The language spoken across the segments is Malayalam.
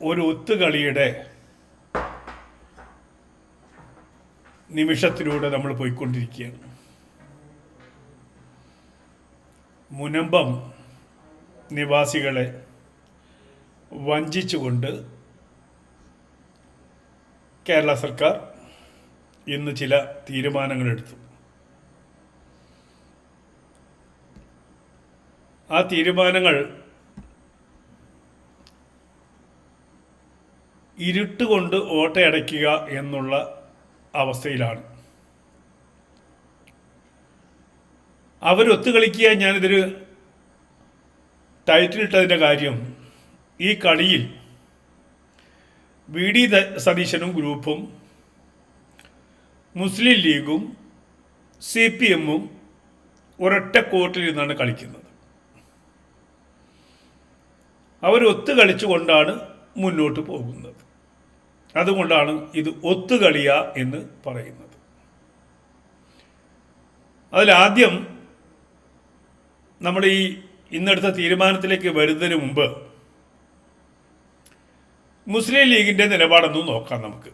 ഒരു ഒത്തുകളിയുടെ നിമിഷത്തിലൂടെ നമ്മൾ പോയിക്കൊണ്ടിരിക്കുകയാണ്. മുനമ്പം നിവാസികളെ വഞ്ചിച്ചുകൊണ്ട് കേരള സർക്കാർ ഇന്ന് ചില തീരുമാനങ്ങളെടുത്തു. ആ തീരുമാനങ്ങൾ ഇരുട്ടുകൊണ്ട് ഓട്ടയടയ്ക്കുക എന്നുള്ള അവസ്ഥയിലാണ്. അവരൊത്തുകളിക്കുക, ഞാനിതൊരു ടൈറ്റിലിട്ടതിൻ്റെ കാര്യം, ഈ കളിയിൽ വി ഡി സതീശനും ഗ്രൂപ്പും മുസ്ലിം ലീഗും CPM-ഉം ഒരൊറ്റ കോർട്ടിൽ നിന്നാണ് കളിക്കുന്നത്. അവരൊത്തുകളിച്ചുകൊണ്ടാണ് മുന്നോട്ട് പോകുന്നത്. അതുകൊണ്ടാണ് ഇത് ഒത്തുകളിയ എന്ന് പറയുന്നത്. അതിലാദ്യം നമ്മൾ ഈ ഇന്നെടുത്ത തീരുമാനത്തിലേക്ക് വരുന്നതിന് മുമ്പ് മുസ്ലിം ലീഗിൻ്റെ നിലപാടൊന്നും നോക്കാം നമുക്ക്.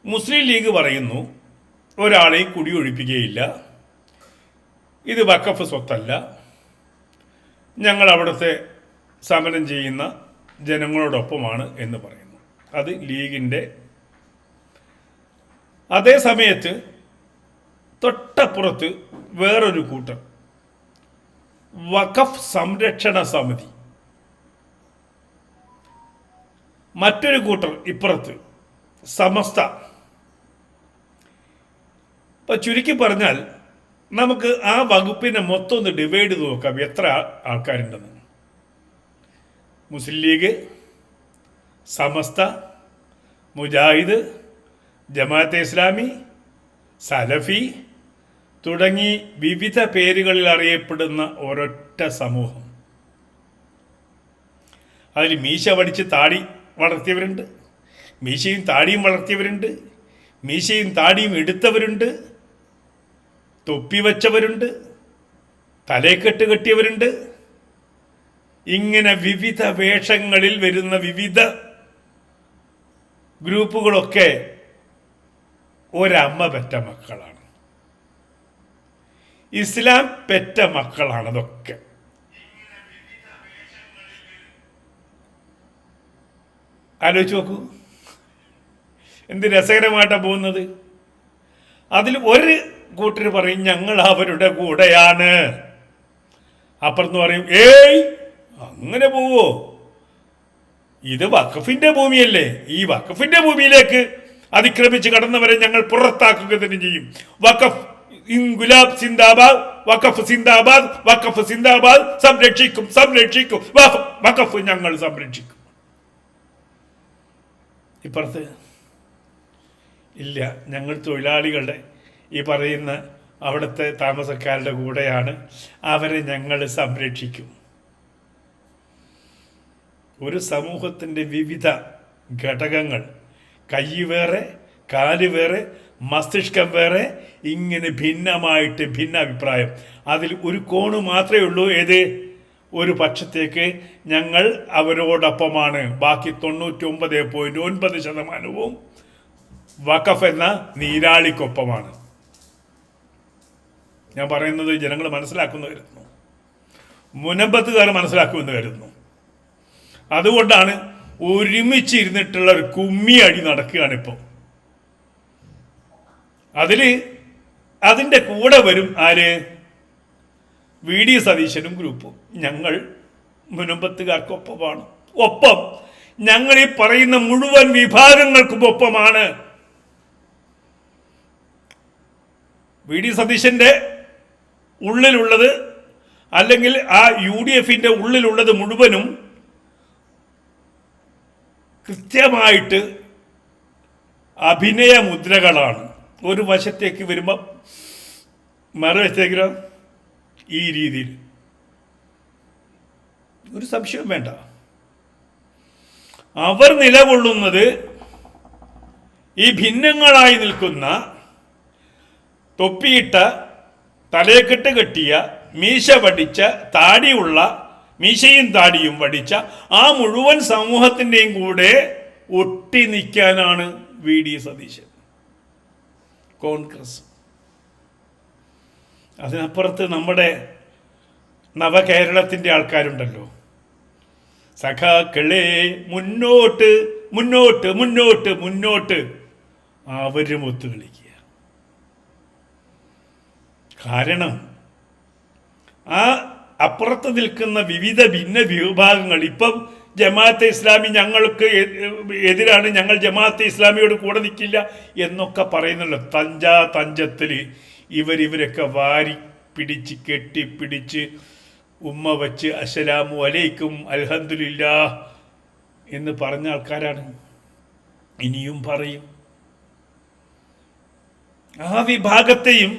മുസ്ലിം ലീഗ് പറയുന്നു, ഒരാളെയും കുടിയൊഴിപ്പിക്കുകയില്ല, ഇത് വഖഫ് സ്വത്തല്ല, ഞങ്ങൾ അവിടുത്തെ സമരം ചെയ്യുന്ന ജനങ്ങളോടൊപ്പമാണ് എന്ന് പറയുന്നു. അത് ലീഗിൻ്റെ. അതേ സമയത്ത് തൊട്ടപ്പുറത്ത് വേറൊരു കൂട്ടർ, വഖഫ് സംരക്ഷണ സമിതി, മറ്റൊരു കൂട്ടർ ഇപ്പുറത്ത് സമസ്ത. ഇപ്പം ചുരുക്കി പറഞ്ഞാൽ നമുക്ക് ആ വകുപ്പിനെ മൊത്തം ഒന്ന് ഡിവൈഡ് ചെയ്ത് നോക്കാം, എത്ര ആൾക്കാരുണ്ടെന്ന്. മുസ്ലിം ലീഗ്, സമസ്ത, മുജാഹിദ്, ജമാഅത്തെ ഇസ്ലാമി, സലഫി തുടങ്ങി വിവിധ പേരുകളിൽ അറിയപ്പെടുന്ന ഒരൊറ്റ സമൂഹം. അതിൽ മീശ വടിച്ച് താടി വളർത്തിയവരുണ്ട്, മീശയും താടിയും വളർത്തിയവരുണ്ട്, മീശയും താടിയും എടുത്തവരുണ്ട്, തൊപ്പി വച്ചവരുണ്ട്, തലയെക്കെട്ട് കെട്ടിയവരുണ്ട്. ഇങ്ങനെ വിവിധ വേഷങ്ങളിൽ വരുന്ന വിവിധ ഗ്രൂപ്പുകളൊക്കെ ഒരമ്മ പെറ്റ മക്കളാണ്, ഇസ്ലാം പെറ്റ മക്കളാണ്. അതൊക്കെ ആലോചിച്ച് നോക്കൂ, എന്ത് രസകരമായിട്ടാണ് പോകുന്നത്. അതിൽ ഒരു കൂട്ടർ പറയും ഞങ്ങൾ അവരുടെ കൂടെയാണ്, അപ്പുറത്ത് പറയും ഏയ് അങ്ങനെ പോവോ, ഇത് വഖഫിന്റെ ഭൂമിയല്ലേ, ഈ വഖഫിന്റെ ഭൂമിയിലേക്ക് അതിക്രമിച്ച് കടന്നവരെ ഞങ്ങൾ പുറത്താക്കുക തന്നെ ചെയ്യും. വഖഫ് ഇൻകുലാബ് സിന്ദാബാദ്, വഖഫ് സിന്ദാബാദ്, വഖഫ് സിന്ദാബാദ്, സംരക്ഷിക്കും സംരക്ഷിക്കും, വഖഫ് ഞങ്ങൾ സംരക്ഷിക്കും. ഇപ്പുറത്ത് ഇല്ല, ഞങ്ങൾ തൊഴിലാളികളുടെ ഈ പറയുന്ന അവിടുത്തെ താമസക്കാരുടെ കൂടെയാണ്, അവരെ ഞങ്ങൾ സംരക്ഷിക്കും. ഒരു സമൂഹത്തിൻ്റെ വിവിധ ഘടകങ്ങൾ, കൈ വേറെ, കാല് വേറെ, മസ്തിഷ്കം വേറെ, ഇങ്ങനെ ഭിന്നമായിട്ട് ഭിന്ന അഭിപ്രായം. അതിൽ ഒരു കോണ് മാത്രമേ ഉള്ളൂ, ഏത്? ഒരു പക്ഷത്തേക്ക് ഞങ്ങൾ അവരോടൊപ്പമാണ്, ബാക്കി 99.9% വഖഫ് എന്ന നീരാളിക്കൊപ്പമാണ്. ഞാൻ പറയുന്നത് ജനങ്ങൾ മനസ്സിലാക്കുന്നു കരുതുന്നു, മുനമ്പത്തുകാർ മനസ്സിലാക്കുമെന്ന് കരുതുന്നു. അതുകൊണ്ടാണ് ഒരുമിച്ചിരുന്നിട്ടുള്ള ഒരു കുമ്മി അടി നടക്കുകയാണ് ഇപ്പോൾ. അതിൻ്റെ കൂടെ വരും ആര്? വി ഡി സതീശനും ഗ്രൂപ്പും. ഞങ്ങൾ മുനമ്പത്തുകാർക്കൊപ്പമാണ്, ഒപ്പം ഞങ്ങൾ ഈ പറയുന്ന മുഴുവൻ വിഭാഗങ്ങൾക്കും ഒപ്പമാണ്. വി ഡി സതീശൻ്റെ ഉള്ളിലുള്ളത്, അല്ലെങ്കിൽ ആ UDF-ന്റെ ഉള്ളിലുള്ളത് മുഴുവനും കൃത്യമായിട്ട് അഭിനയ മുദ്രകളാണ്. ഒരു വശത്തേക്ക് വരുമ്പോൾ മറുവശത്തേക്ക് ഈ രീതിയിൽ, ഒരു സംശയവും വേണ്ട. അവർ നിലകൊള്ളുന്നത് ഈ ഭിന്നങ്ങളായി നിൽക്കുന്ന, തൊപ്പിയിട്ട, തലയെക്കെട്ട് കെട്ടിയ, മീശ പഠിച്ച, താടിയുള്ള മീശയും താടിയും വടിച്ച ആ മുഴുവൻ സമൂഹത്തിൻ്റെയും കൂടെ ഒട്ടി നിൽക്കാനാണ് VD സതീശൻ, കോൺഗ്രസ്. അതിനപ്പുറത്ത് നമ്മുടെ നവകേരളത്തിൻ്റെ ആൾക്കാരുണ്ടല്ലോ, സഖാക്കളെ മുന്നോട്ട് മുന്നോട്ട് മുന്നോട്ട് മുന്നോട്ട്, അവരും ഒത്തുകളിക്കുക. കാരണം ആ അപ്പുറത്ത് നിൽക്കുന്ന വിവിധ ഭിന്ന വിഭാഗങ്ങൾ, ഇപ്പം ജമാഅത്തെ ഇസ്ലാമി ഞങ്ങൾക്ക് എതിരാണ്, ഞങ്ങൾ ജമാഅത്തെ ഇസ്ലാമിയോട് കൂടെ നിൽക്കില്ല എന്നൊക്കെ പറയുന്നല്ലോ. തഞ്ചത്തിൽ ഇവരൊക്കെ വാരി പിടിച്ച് കെട്ടിപ്പിടിച്ച് ഉമ്മ വച്ച് അസ്സലാമു അലൈക്കും അൽഹംദുലില്ലാ എന്ന് പറഞ്ഞ ആൾക്കാരാണ്. ഇനിയും പറയും. ആ വിഭാഗത്തെയും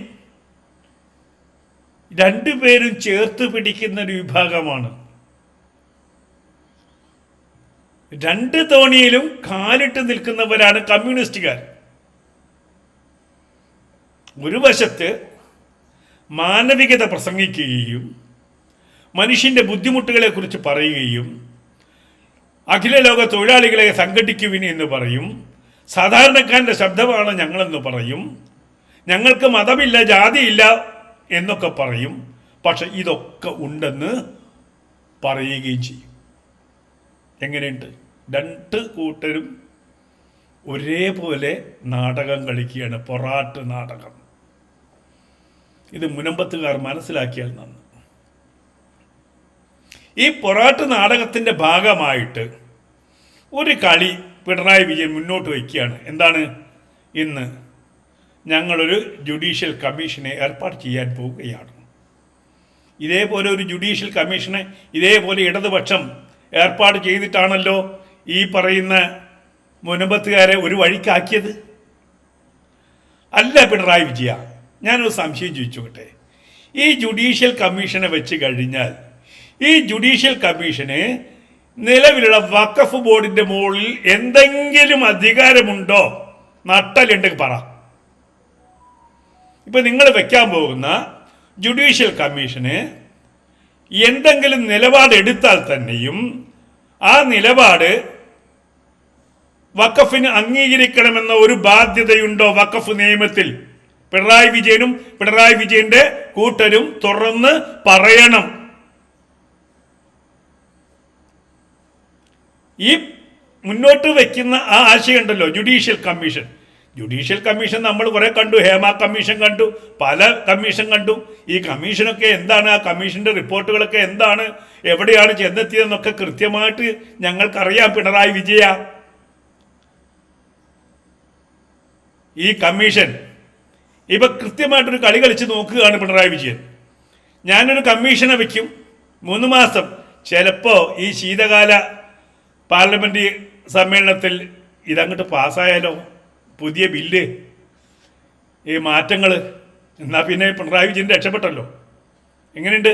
രണ്ടുപേരും ചേർത്ത് പിടിക്കുന്ന ഒരു വിഭാഗമാണ്. രണ്ട് തോണിയിലും കാലിട്ട് നിൽക്കുന്നവരാണ് കമ്മ്യൂണിസ്റ്റുകാർ. ഒരു വശത്ത് മാനവികത പ്രസംഗിക്കുകയും മനുഷ്യൻ്റെ ബുദ്ധിമുട്ടുകളെ കുറിച്ച് പറയുകയും അഖില ലോക തൊഴിലാളികളെ സംഘടിക്കുവിൻ എന്ന് പറയും, സാധാരണക്കാരൻ്റെ ശബ്ദമാണ് ഞങ്ങളെന്ന് പറയും, ഞങ്ങൾക്ക് മതമില്ല ജാതിയില്ല എന്നൊക്കെ പറയും. പക്ഷെ ഇതൊക്കെ ഉണ്ടെന്ന് പറയുകയും ചെയ്യും. എങ്ങനെയുണ്ട്? രണ്ട് കൂട്ടരും ഒരേപോലെ നാടകം കളിക്കുകയാണ്, പൊറാട്ട് നാടകം. ഇത് മുനമ്പത്തുകാർ മനസ്സിലാക്കിയാൽ നന്ന്. ഈ പൊറാട്ട് നാടകത്തിൻ്റെ ഭാഗമായിട്ട് ഒരു കളി പിണറായി വിജയൻ മുന്നോട്ട് വയ്ക്കുകയാണ്. എന്താണ്? ഇന്ന് ഞങ്ങളൊരു ജുഡീഷ്യൽ കമ്മീഷനെ ഏർപ്പാട് ചെയ്യാൻ പോവുകയാണ്. ഇതേപോലെ ഒരു ജുഡീഷ്യൽ കമ്മീഷനെ ഇതേപോലെ ഇടതുപക്ഷം ഏർപ്പാട് ചെയ്തിട്ടാണല്ലോ ഈ പറയുന്ന മുനമ്പത്തുകാരെ ഒരു വഴിക്കാക്കിയത്. അല്ല പിണറായി വിജയ, ഞാനൊരു സംശയം ചോദിച്ചോട്ടെ. ഈ ജുഡീഷ്യൽ കമ്മീഷനെ വെച്ച് കഴിഞ്ഞാൽ ഈ ജുഡീഷ്യൽ കമ്മീഷന് നിലവിലുള്ള വഖഫ് ബോർഡിൻ്റെ മുകളിൽ എന്തെങ്കിലും അധികാരമുണ്ടോ? നട്ടലുണ്ടെങ്കിൽ പറ. ഇപ്പം നിങ്ങൾ വെക്കാൻ പോകുന്ന ജുഡീഷ്യൽ കമ്മീഷന് എന്തെങ്കിലും നിലപാടെടുത്താൽ തന്നെയും ആ നിലപാട് വഖഫിന് അംഗീകരിക്കണമെന്ന ഒരു ബാധ്യതയുണ്ടോ വഖഫ് നിയമത്തിൽ? പിണറായി വിജയനും പിണറായി വിജയന്റെ കൂട്ടരും തുറന്ന് പറയണം. ഈ മുന്നോട്ട് വയ്ക്കുന്ന ആ ആശയമുണ്ടല്ലോ ജുഡീഷ്യൽ കമ്മീഷൻ. ജുഡീഷ്യൽ കമ്മീഷൻ നമ്മൾ കുറെ കണ്ടു, ഹേമ കമ്മീഷൻ കണ്ടു, പല കമ്മീഷൻ കണ്ടു. ഈ കമ്മീഷനൊക്കെ എന്താണ്? ആ കമ്മീഷന്റെ റിപ്പോർട്ടുകളൊക്കെ എന്താണ്? എവിടെയാണ് ചെന്നെത്തിയതെന്നൊക്കെ കൃത്യമായിട്ട് ഞങ്ങൾക്കറിയാം. പിണറായി വിജയ, ഈ കമ്മീഷൻ ഇപ്പൊ കൃത്യമായിട്ടൊരു കളി കളിച്ച് നോക്കുകയാണ് പിണറായി വിജയൻ. ഞാനൊരു കമ്മീഷനെ വയ്ക്കും, 3 മാസം, ചിലപ്പോൾ ഈ ശീതകാല പാർലമെന്റ് സമ്മേളനത്തിൽ ഇതങ്ങോട്ട് പാസ്സായാലോ പുതിയ ബില്ല്, ഈ മാറ്റങ്ങൾ, എന്നാൽ പിന്നെ പിണറായി വിജയൻ രക്ഷപ്പെട്ടല്ലോ. എങ്ങനെയുണ്ട്?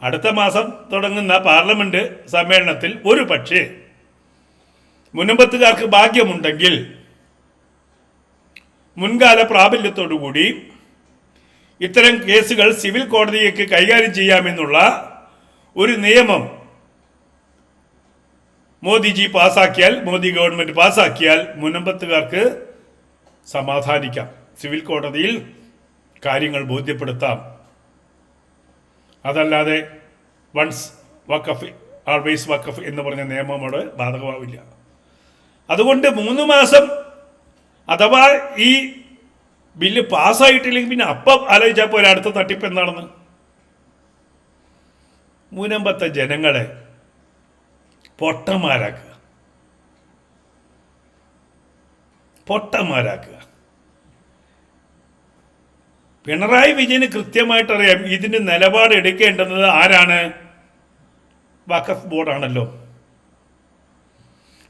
അടുത്ത മാസം തുടങ്ങുന്ന പാർലമെന്റ് സമ്മേളനത്തിൽ ഒരു പക്ഷേ മുനമ്പത്തുകാർക്ക് ഭാഗ്യമുണ്ടെങ്കിൽ മുൻകാല പ്രാബല്യത്തോടുകൂടി ഇത്തരം കേസുകൾ സിവിൽ കോടതിക്ക് കൈകാര്യം ചെയ്യാമെന്നുള്ള ഒരു നിയമം മോദിജി പാസ്സാക്കിയാൽ, മോദി ഗവൺമെന്റ് പാസ്സാക്കിയാൽ മുനമ്പത്തുകാർക്ക് സമാധാനിക്കാം. സിവിൽ കോടതിയിൽ കാര്യങ്ങൾ ബോധ്യപ്പെടുത്താം. അതല്ലാതെ വൺസ് വഖഫ് ആൾവേസ് വഖഫ് എന്ന് പറഞ്ഞ നിയമം അവിടെ ബാധകമാവില്ല. അതുകൊണ്ട് 3 മാസം അഥവാ ഈ ബില്ല് പാസ്സായിട്ടില്ലെങ്കിൽ പിന്നെ അപ്പം ആലോചിച്ചാൽ പോലെ അടുത്ത തട്ടിപ്പ് എന്താണെന്ന്. മുനമ്പത്തെ ജനങ്ങളെ പൊട്ടന്മാരാക്കുക. പിണറായി വിജയന് കൃത്യമായിട്ടറിയാം ഇതിന് നിലപാട് എടുക്കേണ്ടുന്നത് ആരാണ്? വഖഫ് ബോർഡാണല്ലോ.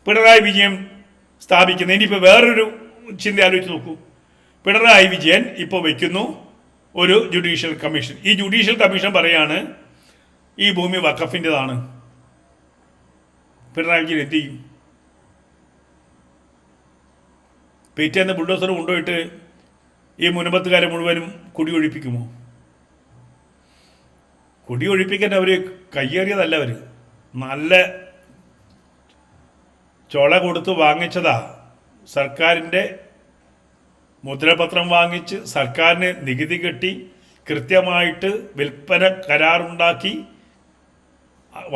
പിണറായി വിജയൻ സ്ഥാപിക്കുന്നത്. ഇനിയിപ്പോൾ വേറൊരു ചിന്ത ആലോചിച്ച് നോക്കൂ. പിണറായി വിജയൻ ഇപ്പോൾ വയ്ക്കുന്നു ഒരു ജുഡീഷ്യൽ കമ്മീഷൻ. ഈ ജുഡീഷ്യൽ കമ്മീഷൻ പറയാണ് ഈ ഭൂമി വഖഫിൻ്റെതാണ്. പിണറായി വിജയൻ എന്ത് ചെയ്യും? പിറ്റേന്ന് ബുൾഡോസർ കൊണ്ടുപോയിട്ട് ഈ മുനമ്പത്തുകാരെ മുഴുവനും കുടിയൊഴിപ്പിക്കുമോ? കുടിയൊഴിപ്പിക്കാൻ അവർ കയ്യേറിയതല്ല. അവർ നല്ല ചൊള കൊടുത്ത് വാങ്ങിച്ചതാ. സർക്കാരിൻ്റെ മുദ്രപത്രം വാങ്ങിച്ച് സർക്കാരിന് നികുതി കെട്ടി കൃത്യമായിട്ട് വിൽപ്പന കരാറുണ്ടാക്കി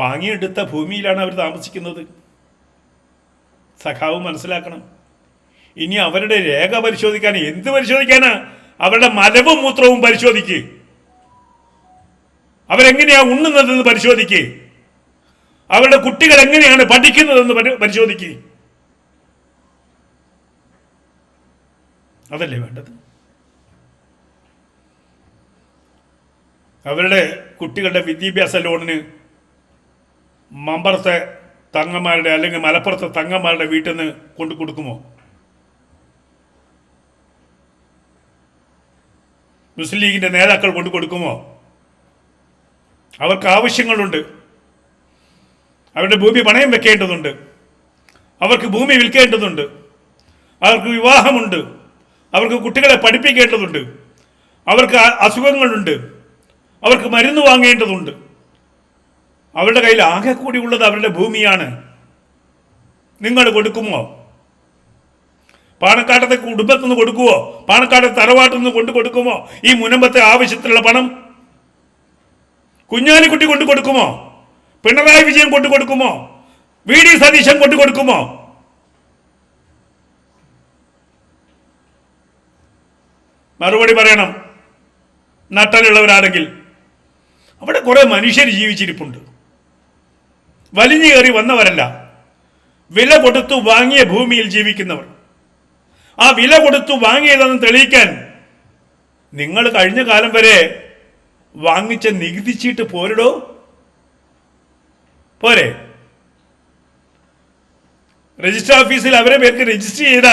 വാങ്ങിയെടുത്ത ഭൂമിയിലാണ് അവർ താമസിക്കുന്നത്. സഖാവ് മനസ്സിലാക്കണം. ഇനി അവരുടെ രേഖ പരിശോധിക്കാൻ എന്ത് പരിശോധിക്കാനാ? അവരുടെ മലവും മൂത്രവും പരിശോധിക്ക്. അവരെങ്ങനെയാ ഉണ്ണുന്നതെന്ന് പരിശോധിക്ക്. അവരുടെ കുട്ടികൾ എങ്ങനെയാണ് പഠിക്കുന്നതെന്ന് പരിശോധിക്ക്. അതല്ലേ വേണ്ടത്? അവരുടെ കുട്ടികളുടെ വിദ്യാഭ്യാസ ലോണിന് മമ്പറത്തെ തങ്ങന്മാരുടെ അല്ലെങ്കിൽ മലപ്പുറത്തെ തങ്ങന്മാരുടെ വീട്ടിൽ നിന്ന് കൊണ്ടു കൊടുക്കുമോ? മുസ്ലിം ലീഗിൻ്റെ നേതാക്കൾ കൊണ്ടു കൊടുക്കുമോ? അവർക്ക് ആവശ്യങ്ങളുണ്ട്. അവരുടെ ഭൂമി പണയം വെക്കേണ്ടതുണ്ട്. അവർക്ക് ഭൂമി വിൽക്കേണ്ടതുണ്ട്. അവർക്ക് വിവാഹമുണ്ട്. അവർക്ക് കുട്ടികളെ പഠിപ്പിക്കേണ്ടതുണ്ട്. അവർക്ക് അസുഖങ്ങളുണ്ട്. അവർക്ക് മരുന്ന് വാങ്ങേണ്ടതുണ്ട്. അവരുടെ കയ്യിൽ ആകെ കൂടി ഉള്ളത് അവരുടെ ഭൂമിയാണ്. നിങ്ങൾ കൊടുക്കുമോ? പാണക്കാട്ടത്തെ കുടുംബത്തിൽ നിന്ന് കൊടുക്കുമോ? പാണക്കാട്ടെ തറവാട്ടിൽ നിന്ന് കൊണ്ടു കൊടുക്കുമോ ഈ മുനമ്പത്തെ ആവശ്യത്തിലുള്ള പണം? കുഞ്ഞാലിക്കുട്ടി കൊണ്ടു കൊടുക്കുമോ? പിണറായി വിജയൻ കൊണ്ടു കൊടുക്കുമോ? വി.ഡി. സതീശൻ കൊണ്ടു കൊടുക്കുമോ? മറുപടി പറയണം നട്ടലുള്ളവരാണെങ്കിൽ. അവിടെ കുറെ മനുഷ്യർ ജീവിച്ചിരിപ്പുണ്ട്. വലിഞ്ഞു കയറി വന്നവരല്ല. വില കൊടുത്തു വാങ്ങിയ ഭൂമിയിൽ ജീവിക്കുന്നവർ. ആ വില കൊടുത്തു വാങ്ങിയതെന്ന് തെളിയിക്കാൻ നിങ്ങൾ കഴിഞ്ഞ കാലം വരെ വാങ്ങിച്ച നികുതി ചീട്ട് പോരടോ? പോരെ? രജിസ്റ്റർ ഓഫീസിൽ അവരെ പേർക്ക് രജിസ്റ്റർ ചെയ്ത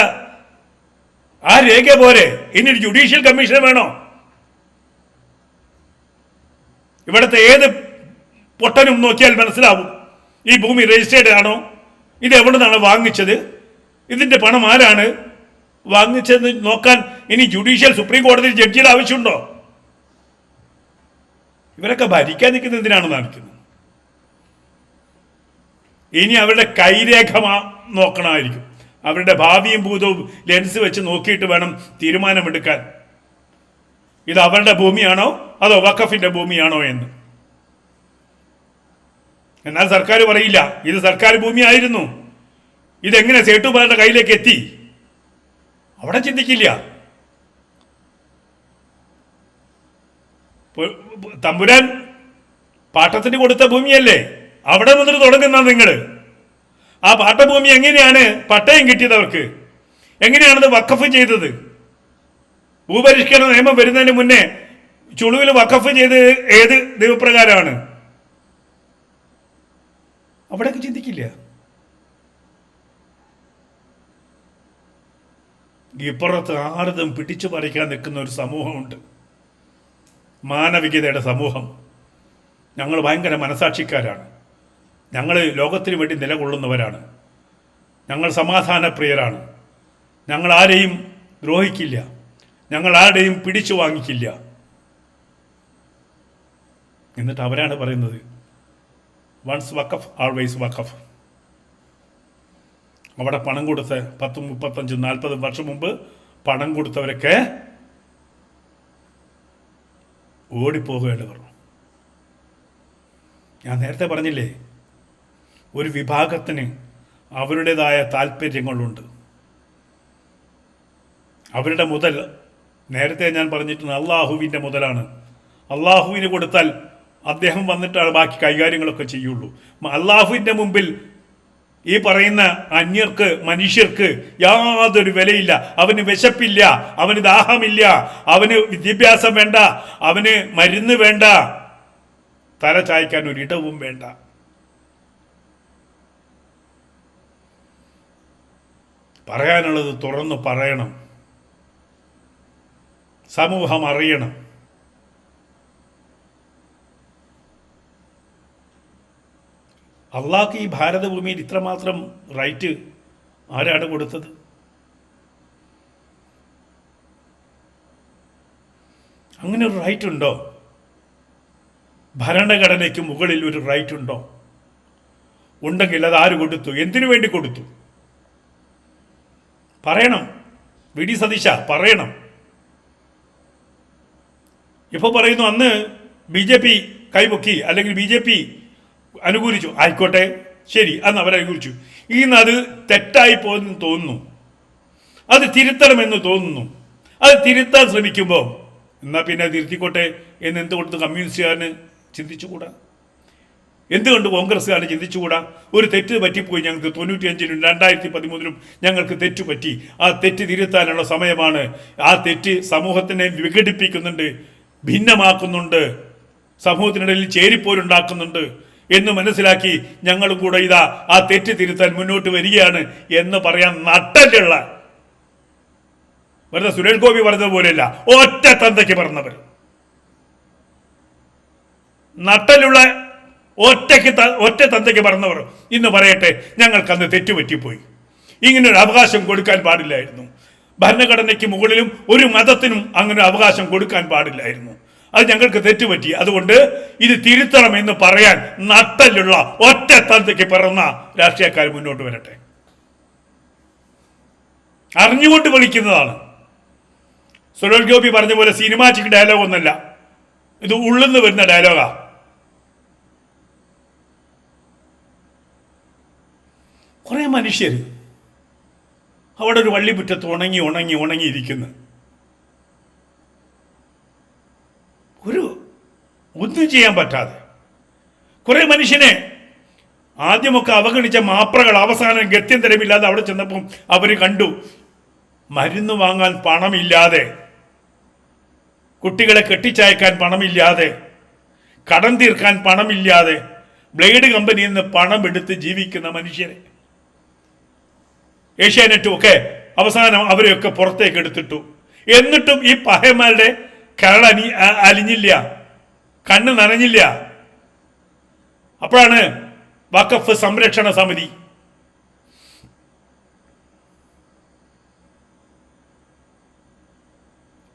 ആ രേഖ പോരെ? ഇനി ജുഡീഷ്യൽ കമ്മീഷൻ വേണോ? ഇവിടുത്തെ ഏത് പൊട്ടനും നോക്കിയാൽ മനസ്സിലാവും ഈ ഭൂമി രജിസ്റ്റേർഡ് ആണോ, ഇത് എവിടെ നിന്നാണ് വാങ്ങിച്ചത്, ഇതിന്റെ പണം ആരാണ് വാങ്ങിച്ചതെന്ന് നോക്കാൻ ഇനി ജുഡീഷ്യൽ സുപ്രീം കോടതി ജഡ്ജിയുടെ ആവശ്യമുണ്ടോ? ഇവരൊക്കെ ഭരിക്കാൻ നിൽക്കുന്നത് എന്തിനാണെന്ന് കാണിക്കുന്നത്. ഇനി അവരുടെ കൈരേഖ നോക്കണമായിരിക്കും. അവരുടെ ഭാവിയും ഭൂതവും ലെൻസ് വെച്ച് നോക്കിയിട്ട് വേണം തീരുമാനമെടുക്കാൻ. ഇത് അവരുടെ ഭൂമിയാണോ അതോ വഖഫിന്റെ ഭൂമിയാണോ എന്ന്. എന്നാൽ സർക്കാർ പറയില്ല ഇത് സർക്കാർ ഭൂമിയായിരുന്നു, ഇതെങ്ങനെ സേട്ടുമാരുടെ കയ്യിലേക്ക് എത്തി. അവിടെ ചിന്തിക്കില്ല. തമ്പുരാൻ പാട്ടത്തിന് കൊടുത്ത ഭൂമിയല്ലേ, അവിടെ മുതൽ തുടങ്ങുന്ന നിങ്ങൾ. ആ പാട്ടഭൂമി എങ്ങനെയാണ് പട്ടയം കിട്ടിയത് അവർക്ക്? എങ്ങനെയാണത് വഖഫ് ചെയ്തത്? ഭൂപരിഷ്കരണ നിയമം വരുന്നതിന് മുന്നേ ചുളുവിൽ വഖഫ് ചെയ്ത് ഏത് നിയമപ്രകാരമാണ്? അവിടേക്ക് ചിന്തിക്കില്ല. ഇപ്പുറത്ത് ആർതും പിടിച്ചു പറിക്കാൻ നിൽക്കുന്ന ഒരു സമൂഹമുണ്ട്, മാനവികതയുടെ സമൂഹം. ഞങ്ങൾ ഭയങ്കര മനസാക്ഷിക്കാരാണ്. ഞങ്ങൾ ലോകത്തിന് വേണ്ടി നിലകൊള്ളുന്നവരാണ്. ഞങ്ങൾ സമാധാനപ്രിയരാണ്. ഞങ്ങൾ ആരെയും ദ്രോഹിക്കില്ല. ഞങ്ങൾ ആരുടെയും പിടിച്ചു വാങ്ങിക്കില്ല. എന്നിട്ട് അവരാണ് പറയുന്നത് വൺസ് വഖഫ് ആൾവേസ് വഖഫ്. അവിടെ പണം കൊടുത്ത് 10, 35, 40 വർഷം മുമ്പ് പണം കൊടുത്തവരൊക്കെ ഓടിപ്പോകുകയാണ് പറഞ്ഞു. ഞാൻ നേരത്തെ പറഞ്ഞില്ലേ, ഒരു വിഭാഗത്തിന് അവരുടേതായ താല്പര്യങ്ങളുണ്ട്. അവരുടെ മുതൽ നേരത്തെ ഞാൻ പറഞ്ഞിട്ടുണ്ട് അള്ളാഹുവിൻ്റെ മുതലാണ്. അള്ളാഹുവിന് കൊടുത്താൽ അദ്ദേഹം വന്നിട്ടാണ് ബാക്കി കൈകാര്യങ്ങളൊക്കെ ചെയ്യുള്ളൂ. അള്ളാഹുവിൻ്റെ മുമ്പിൽ ഈ പറയുന്ന അന്യർക്ക്, മനുഷ്യർക്ക് യാതൊരു വിലയില്ല. അവന് വിശപ്പില്ല, അവന് ദാഹമില്ല, അവന് വിദ്യാഭ്യാസം വേണ്ട, അവന് മരുന്ന് വേണ്ട, തല ചായ്ക്കാൻ ഒരിടവും വേണ്ട. പറയാനുള്ളത് തുറന്നു പറയണം. സമൂഹം അറിയണം. അള്ളാഹ്ക്ക് ഈ ഭാരതഭൂമിയിൽ ഇത്രമാത്രം റൈറ്റ് ആരാണ് കൊടുത്തത്? അങ്ങനെ ഒരു റൈറ്റ് ഉണ്ടോ? ഭരണഘടനയ്ക്ക് മുകളിൽ ഒരു റൈറ്റ് ഉണ്ടോ? ഉണ്ടെങ്കിൽ അത് ആര് കൊടുത്തു? എന്തിനു വേണ്ടി കൊടുത്തു? പറയണം. വി ഡി സതീശ പറയണം. ഇപ്പോൾ പറയുന്നു അന്ന് BJP കൈപൊക്കി, അല്ലെങ്കിൽ BJP അനുകൂലിച്ചു. ആയിക്കോട്ടെ, ശരി, അന്ന് അവരനുകൂലിച്ചു. ഇന്ന് അത് തെറ്റായി പോയെന്ന് തോന്നുന്നു, അത് തിരുത്തണമെന്ന് തോന്നുന്നു. അത് തിരുത്താൻ ശ്രമിക്കുമ്പോൾ എന്നാൽ പിന്നെ തിരുത്തിക്കോട്ടെ എന്ന് എന്തുകൊണ്ട് കമ്മ്യൂണിസ്റ്റുകാരന് ചിന്തിച്ചുകൂടാ? എന്തുകൊണ്ട് കോൺഗ്രസ്സുകാരന് ചിന്തിച്ചുകൂടാ? ഒരു തെറ്റ് പറ്റിപ്പോയി, ഞങ്ങൾക്ക് 95-ലും 2013-ലും ഞങ്ങൾക്ക് തെറ്റുപറ്റി. ആ തെറ്റ് തിരുത്താനുള്ള സമയമാണ്. ആ തെറ്റ് സമൂഹത്തിനെ വിഘടിപ്പിക്കുന്നുണ്ട്, ഭിന്നമാക്കുന്നുണ്ട്, സമൂഹത്തിനിടയിൽ ചേരിപ്പോരുണ്ടാക്കുന്നുണ്ട് എന്ന് മനസ്സിലാക്കി ഞങ്ങളും കൂടെ ഇതാ ആ തെറ്റ് തിരുത്താൻ മുന്നോട്ട് വരികയാണ് എന്ന് പറയാൻ നട്ടലുള്ള, വെറുതെ സുരേഷ് ഗോപി പറഞ്ഞതുപോലെയല്ല, ഒറ്റ തന്തയ്ക്ക് പറഞ്ഞവർ, നട്ടലുള്ള ഒറ്റ തന്തയ്ക്ക് പറഞ്ഞവർ ഇന്ന് പറയട്ടെ ഞങ്ങൾക്കന്ന് തെറ്റുപറ്റിപ്പോയി. ഇങ്ങനൊരു അവകാശം കൊടുക്കാൻ പാടില്ലായിരുന്നു. ഭരണഘടനയ്ക്ക് മുകളിലും ഒരു മതത്തിനും അങ്ങനെ അവകാശം കൊടുക്കാൻ പാടില്ലായിരുന്നു. അത് ഞങ്ങൾക്ക് തെറ്റുപറ്റി, അതുകൊണ്ട് ഇത് തിരുത്തണം എന്ന് പറയാൻ നട്ടലുള്ള ഒറ്റ തന്തയ്ക്ക് പിറന്ന രാഷ്ട്രീയക്കാർ മുന്നോട്ട് വരട്ടെ. അറിഞ്ഞുകൊണ്ട് വിളിക്കുന്നതാണ്. സുരേഷ് ഗോപി പറഞ്ഞ പോലെ സിനിമാറ്റിക് ഡയലോഗ് ഒന്നല്ല, ഇത് ഉള്ളുന്ന് വരുന്ന ഡയലോഗാ. കുറെ മനുഷ്യർ അവിടെ ഒരു വള്ളിമുറ്റത്ത് ഉണങ്ങിയിരിക്കുന്നു. ഒന്നും ചെയ്യാൻ പറ്റാതെ കുറെ മനുഷ്യനെ ആദ്യമൊക്കെ അവഗണിച്ച മാപ്രകൾ അവസാനം ഗത്യന്തരമില്ലാതെ അവിടെ ചെന്നപ്പം അവർ കണ്ടു മരുന്ന് വാങ്ങാൻ പണമില്ലാതെ, കുട്ടികളെ കെട്ടിച്ചയക്കാൻ പണമില്ലാതെ, കടം തീർക്കാൻ പണമില്ലാതെ ബ്ലേഡ് കമ്പനിയിൽ നിന്ന് പണം എടുത്ത് ജീവിക്കുന്ന മനുഷ്യരെ. ഏഷ്യാനെറ്റും ഒക്കെ അവസാനം അവരെയൊക്കെ പുറത്തേക്ക് എടുത്തിട്ടു. എന്നിട്ടും ഈ പഹയന്മാരുടെ കരൾ അലിഞ്ഞില്ല, കണ്ണ് നനഞ്ഞില്ല. അപ്പോഴാണ് വഖഫ് സംരക്ഷണ സമിതി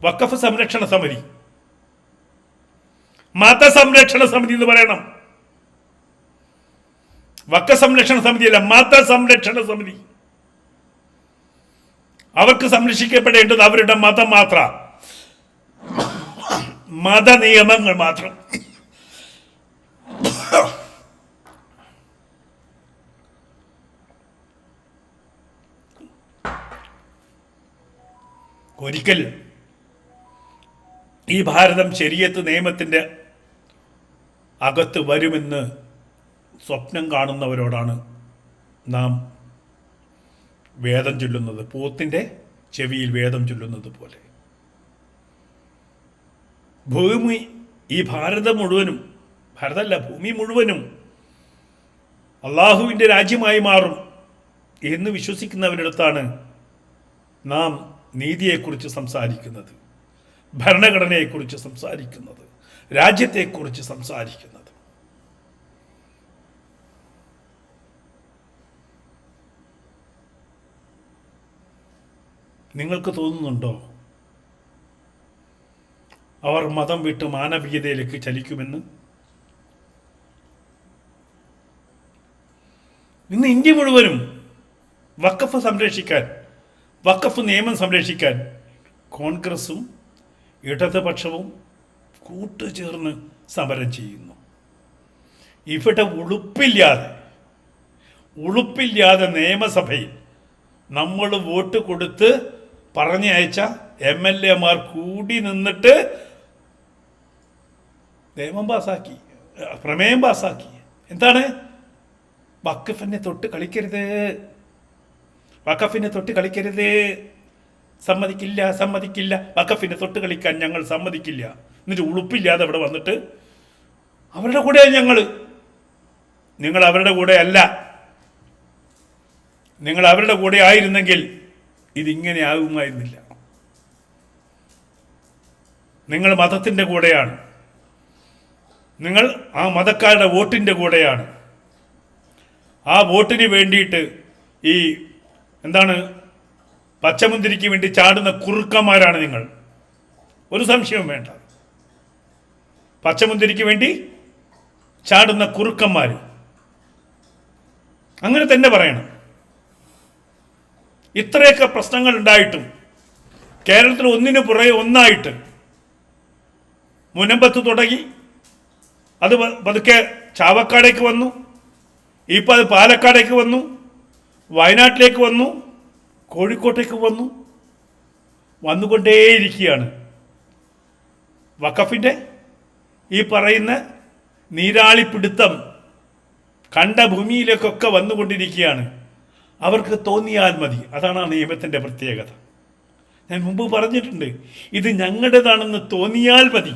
മതസംരക്ഷണ സമിതി എന്ന് പറയണം. വഖഫ് സംരക്ഷണ സമിതിയല്ല, മതസംരക്ഷണ സമിതി. അവർക്ക് സംരക്ഷിക്കപ്പെടേണ്ടത് അവരുടെ മതം മാത്ര, മത നിയമങ്ങൾ മാത്രം. ഒരിക്കൽ ഈ ഭാരതം ശരീഅത്ത് നിയമത്തിൻ്റെ അകത്ത് വരുമെന്ന് സ്വപ്നം കാണുന്നവരോടാണ് നാം വേദം ചൊല്ലുന്നത്, പോത്തിൻ്റെ ചെവിയിൽ വേദം ചൊല്ലുന്നത് പോലെ. ഭൂമി, ഈ ഭാരതം മുഴുവനും, ഭാരതമല്ല ഭൂമി മുഴുവനും അള്ളാഹുവിൻ്റെ രാജ്യമായി മാറും എന്ന് വിശ്വസിക്കുന്നവരിടത്താണ് നാം നീതിയെക്കുറിച്ച് സംസാരിക്കുന്നത്, ഭരണഘടനയെക്കുറിച്ച് സംസാരിക്കുന്നത്, രാജ്യത്തെക്കുറിച്ച് സംസാരിക്കുന്നത്. നിങ്ങൾക്ക് തോന്നുന്നുണ്ടോ അവർ മതം വിട്ട് മാനവീയതയിലേക്ക് ചലിക്കുമെന്ന്? ഇന്ന് ഇന്ത്യ മുഴുവനും വഖഫ് സംരക്ഷിക്കാൻ, വഖഫ് നിയമം സംരക്ഷിക്കാൻ കോൺഗ്രസും ഇടതുപക്ഷവും കൂട്ടുചേർന്ന് സമരം ചെയ്യുന്നു. ഇവിടെ ഉളുപ്പില്ലാതെ നിയമസഭയിൽ നമ്മൾ വോട്ട് കൊടുത്ത് പറഞ്ഞയച്ച MLA-മാർ കൂടി നിന്നിട്ട് നിയമം പാസാക്കി, പ്രമേയം പാസാക്കി. എന്താണ്? വഖഫിനെ തൊട്ട് കളിക്കരുത്, സമ്മതിക്കില്ല, വഖഫിനെ തൊട്ട് കളിക്കാൻ ഞങ്ങൾ സമ്മതിക്കില്ല. എന്നിട്ട് ഉളുപ്പില്ലാതെ അവിടെ വന്നിട്ട് അവരുടെ കൂടെ നിങ്ങൾ അവരുടെ കൂടെ അല്ല. നിങ്ങൾ അവരുടെ കൂടെ ആയിരുന്നെങ്കിൽ ഇതിങ്ങനെ ആകുമായിരുന്നില്ല. നിങ്ങൾ മതത്തിൻ്റെ കൂടെയാണ്, നിങ്ങൾ ആ മതക്കാരുടെ വോട്ടിൻ്റെ കൂടെയാണ്. ആ വോട്ടിന് വേണ്ടിയിട്ട് ഈ പച്ചമുന്തിരിക്ക് വേണ്ടി ചാടുന്ന കുറുക്കന്മാരാണ് നിങ്ങൾ, ഒരു സംശയവും വേണ്ട. പച്ചമുന്തിരിക്ക് വേണ്ടി ചാടുന്ന കുറുക്കന്മാർ. അങ്ങനെ തന്നെ പറയണം. ഇത്രയൊക്കെ പ്രശ്നങ്ങൾ ഉണ്ടായിട്ടും കേരളത്തിൽ ഒന്നിനു പുറകെ ഒന്നായിട്ട് മുനമ്പത്ത് തുടങ്ങി, അത് പതുക്കെ ചാവക്കാടേക്ക് വന്നു, ഇപ്പം അത് പാലക്കാടേക്ക് വന്നു, വയനാട്ടിലേക്ക് വന്നു, കോഴിക്കോട്ടേക്ക് വന്നു, വന്നുകൊണ്ടേയിരിക്കുകയാണ്. വഖഫിൻ്റെ ഈ പറയുന്ന നീരാളിപ്പിടുത്തം കണ്ട ഭൂമിയിലേക്കൊക്കെ വന്നുകൊണ്ടിരിക്കുകയാണ്. അവർക്ക് തോന്നിയാൽ മതി. അതാണ് ആ നിയമത്തിൻ്റെ പ്രത്യേകത. ഞാൻ മുമ്പ് പറഞ്ഞിട്ടുണ്ട്, ഇത് ഞങ്ങളുടേതാണെന്ന് തോന്നിയാൽ മതി.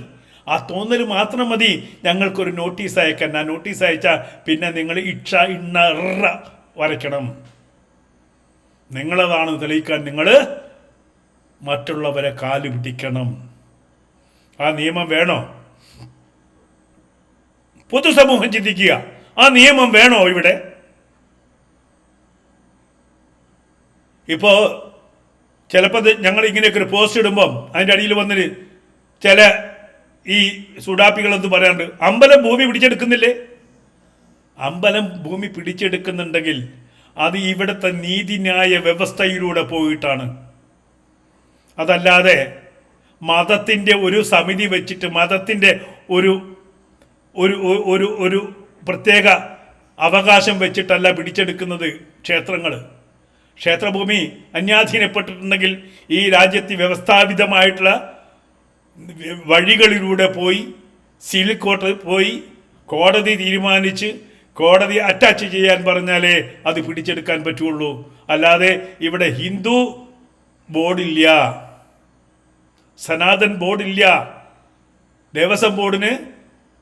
ആ തോന്നൽ മാത്രം മതി ഞങ്ങൾക്കൊരു നോട്ടീസ് അയക്കാൻ. ആ നോട്ടീസ് അയച്ചാൽ പിന്നെ നിങ്ങൾ ഇക്ഷ ഇണ്ണ വരയ്ക്കണം. നിങ്ങളതാണെന്ന് തെളിയിക്കാൻ നിങ്ങൾ മറ്റുള്ളവരെ കാല് പിടിക്കണം. ആ നിയമം വേണോ? പൊതുസമൂഹം ചിന്തിക്കുക, ആ നിയമം വേണോ ഇവിടെ? ഇപ്പോൾ ചിലപ്പോൾ ഞങ്ങൾ ഇങ്ങനെയൊക്കെ ഒരു പോസ്റ്റ് ഇടുമ്പം അതിൻ്റെ അടിയിൽ വന്നിട്ട് ചില ഈ സുഡാപ്പികളെന്ന് പറയാണ്ട്, അമ്പലം ഭൂമി പിടിച്ചെടുക്കുന്നില്ലേ? അമ്പലം ഭൂമി പിടിച്ചെടുക്കുന്നുണ്ടെങ്കിൽ അത് ഇവിടുത്തെ നീതിന്യായ വ്യവസ്ഥയിലൂടെ പോയിട്ടാണ്. അതല്ലാതെ മതത്തിൻ്റെ ഒരു സമിതി വെച്ചിട്ട് മതത്തിൻ്റെ ഒരു ഒരു ഒരു ഒരു പ്രത്യേക അവകാശം വെച്ചിട്ടല്ല പിടിച്ചെടുക്കുന്നത് ക്ഷേത്രങ്ങൾ. ക്ഷേത്രഭൂമി അന്യാധീനപ്പെട്ടിട്ടുണ്ടെങ്കിൽ ഈ രാജ്യത്ത് വ്യവസ്ഥാപിതമായിട്ടുള്ള വഴികളിലൂടെ പോയി സിവിൽ കോർട്ട് പോയി കോടതി തീരുമാനിച്ച് കോടതി അറ്റാച്ച് ചെയ്യാൻ പറഞ്ഞാലേ അത് പിടിച്ചെടുക്കാൻ പറ്റുള്ളൂ. അല്ലാതെ ഇവിടെ ഹിന്ദു ബോർഡില്ല, സനാതൻ ബോർഡില്ല. ദേവസ്വം ബോർഡിന്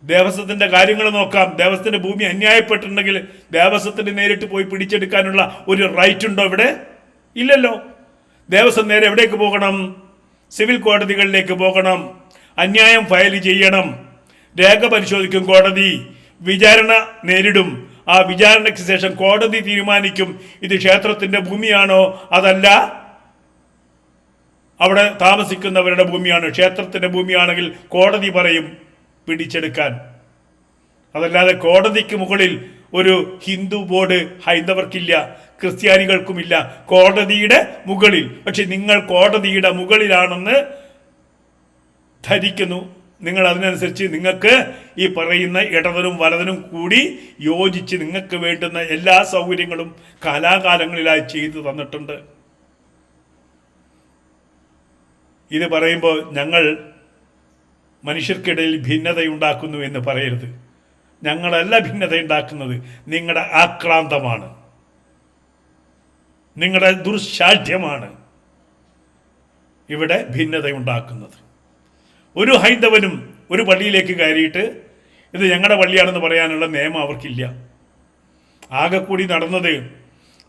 ദേവസ്വത്തിൻ്റെ കാര്യങ്ങൾ നോക്കാം. ദേവസ്വത്തിൻ്റെ ഭൂമി അന്യായപ്പെട്ടിട്ടുണ്ടെങ്കിൽ ദേവസ്വത്തിന് നേരിട്ട് പോയി പിടിച്ചെടുക്കാനുള്ള ഒരു റൈറ്റ് ഉണ്ടോ ഇവിടെ? ഇല്ലല്ലോ. ദേവസ്വം നേരെ എവിടേക്ക് പോകണം? സിവിൽ കോടതികളിലേക്ക് പോകണം. അന്യായം ഫയൽ ചെയ്യണം. രേഖ പരിശോധിക്കും കോടതി, വിചാരണ നേരിടും. ആ വിചാരണയ്ക്ക് ശേഷം കോടതി തീരുമാനിക്കും ഇത് ക്ഷേത്രത്തിൻ്റെ ഭൂമിയാണോ അതല്ല അവിടെ താമസിക്കുന്നവരുടെ ഭൂമിയാണോ. ക്ഷേത്രത്തിൻ്റെ ഭൂമിയാണെങ്കിൽ കോടതി പറയും പിടിച്ചെടുക്കാൻ. അതല്ലാതെ കോടതിക്ക് മുകളിൽ ഒരു ഹിന്ദു ബോർഡ് ഹൈന്ദവർക്കില്ല, ക്രിസ്ത്യാനികൾക്കുമില്ല. കോടതിയുടെ മുകളിൽ. പക്ഷെ നിങ്ങൾ കോടതിയുടെ മുകളിലാണെന്ന് ധരിക്കുന്നു. നിങ്ങൾ അതിനനുസരിച്ച് നിങ്ങൾക്ക് ഈ പറയുന്ന ഇടതനും വലതനും കൂടി യോജിച്ച് നിങ്ങൾക്ക് വേണ്ടുന്ന എല്ലാ സൗകര്യങ്ങളും കാലാകാലങ്ങളിലായി ചെയ്തു തന്നിട്ടുണ്ട്. ഇത് പറയുമ്പോൾ ഞങ്ങൾ മനുഷ്യർക്കിടയിൽ ഭിന്നതയുണ്ടാക്കുന്നു എന്ന് പറയരുത്. ഞങ്ങളല്ല ഭിന്നത ഉണ്ടാക്കുന്നത്, നിങ്ങളുടെ ആക്രാന്തമാണ്, നിങ്ങളുടെ ദുർശാഠ്യമാണ് ഇവിടെ ഭിന്നതയുണ്ടാക്കുന്നത്. ഒരു ഹൈന്ദവനും ഒരു പള്ളിയിലേക്ക് കയറിയിട്ട് ഇത് ഞങ്ങളുടെ പള്ളിയാണെന്ന് പറയാനുള്ള നിയമം അവർക്കില്ല. ആകെ കൂടി നടന്നത്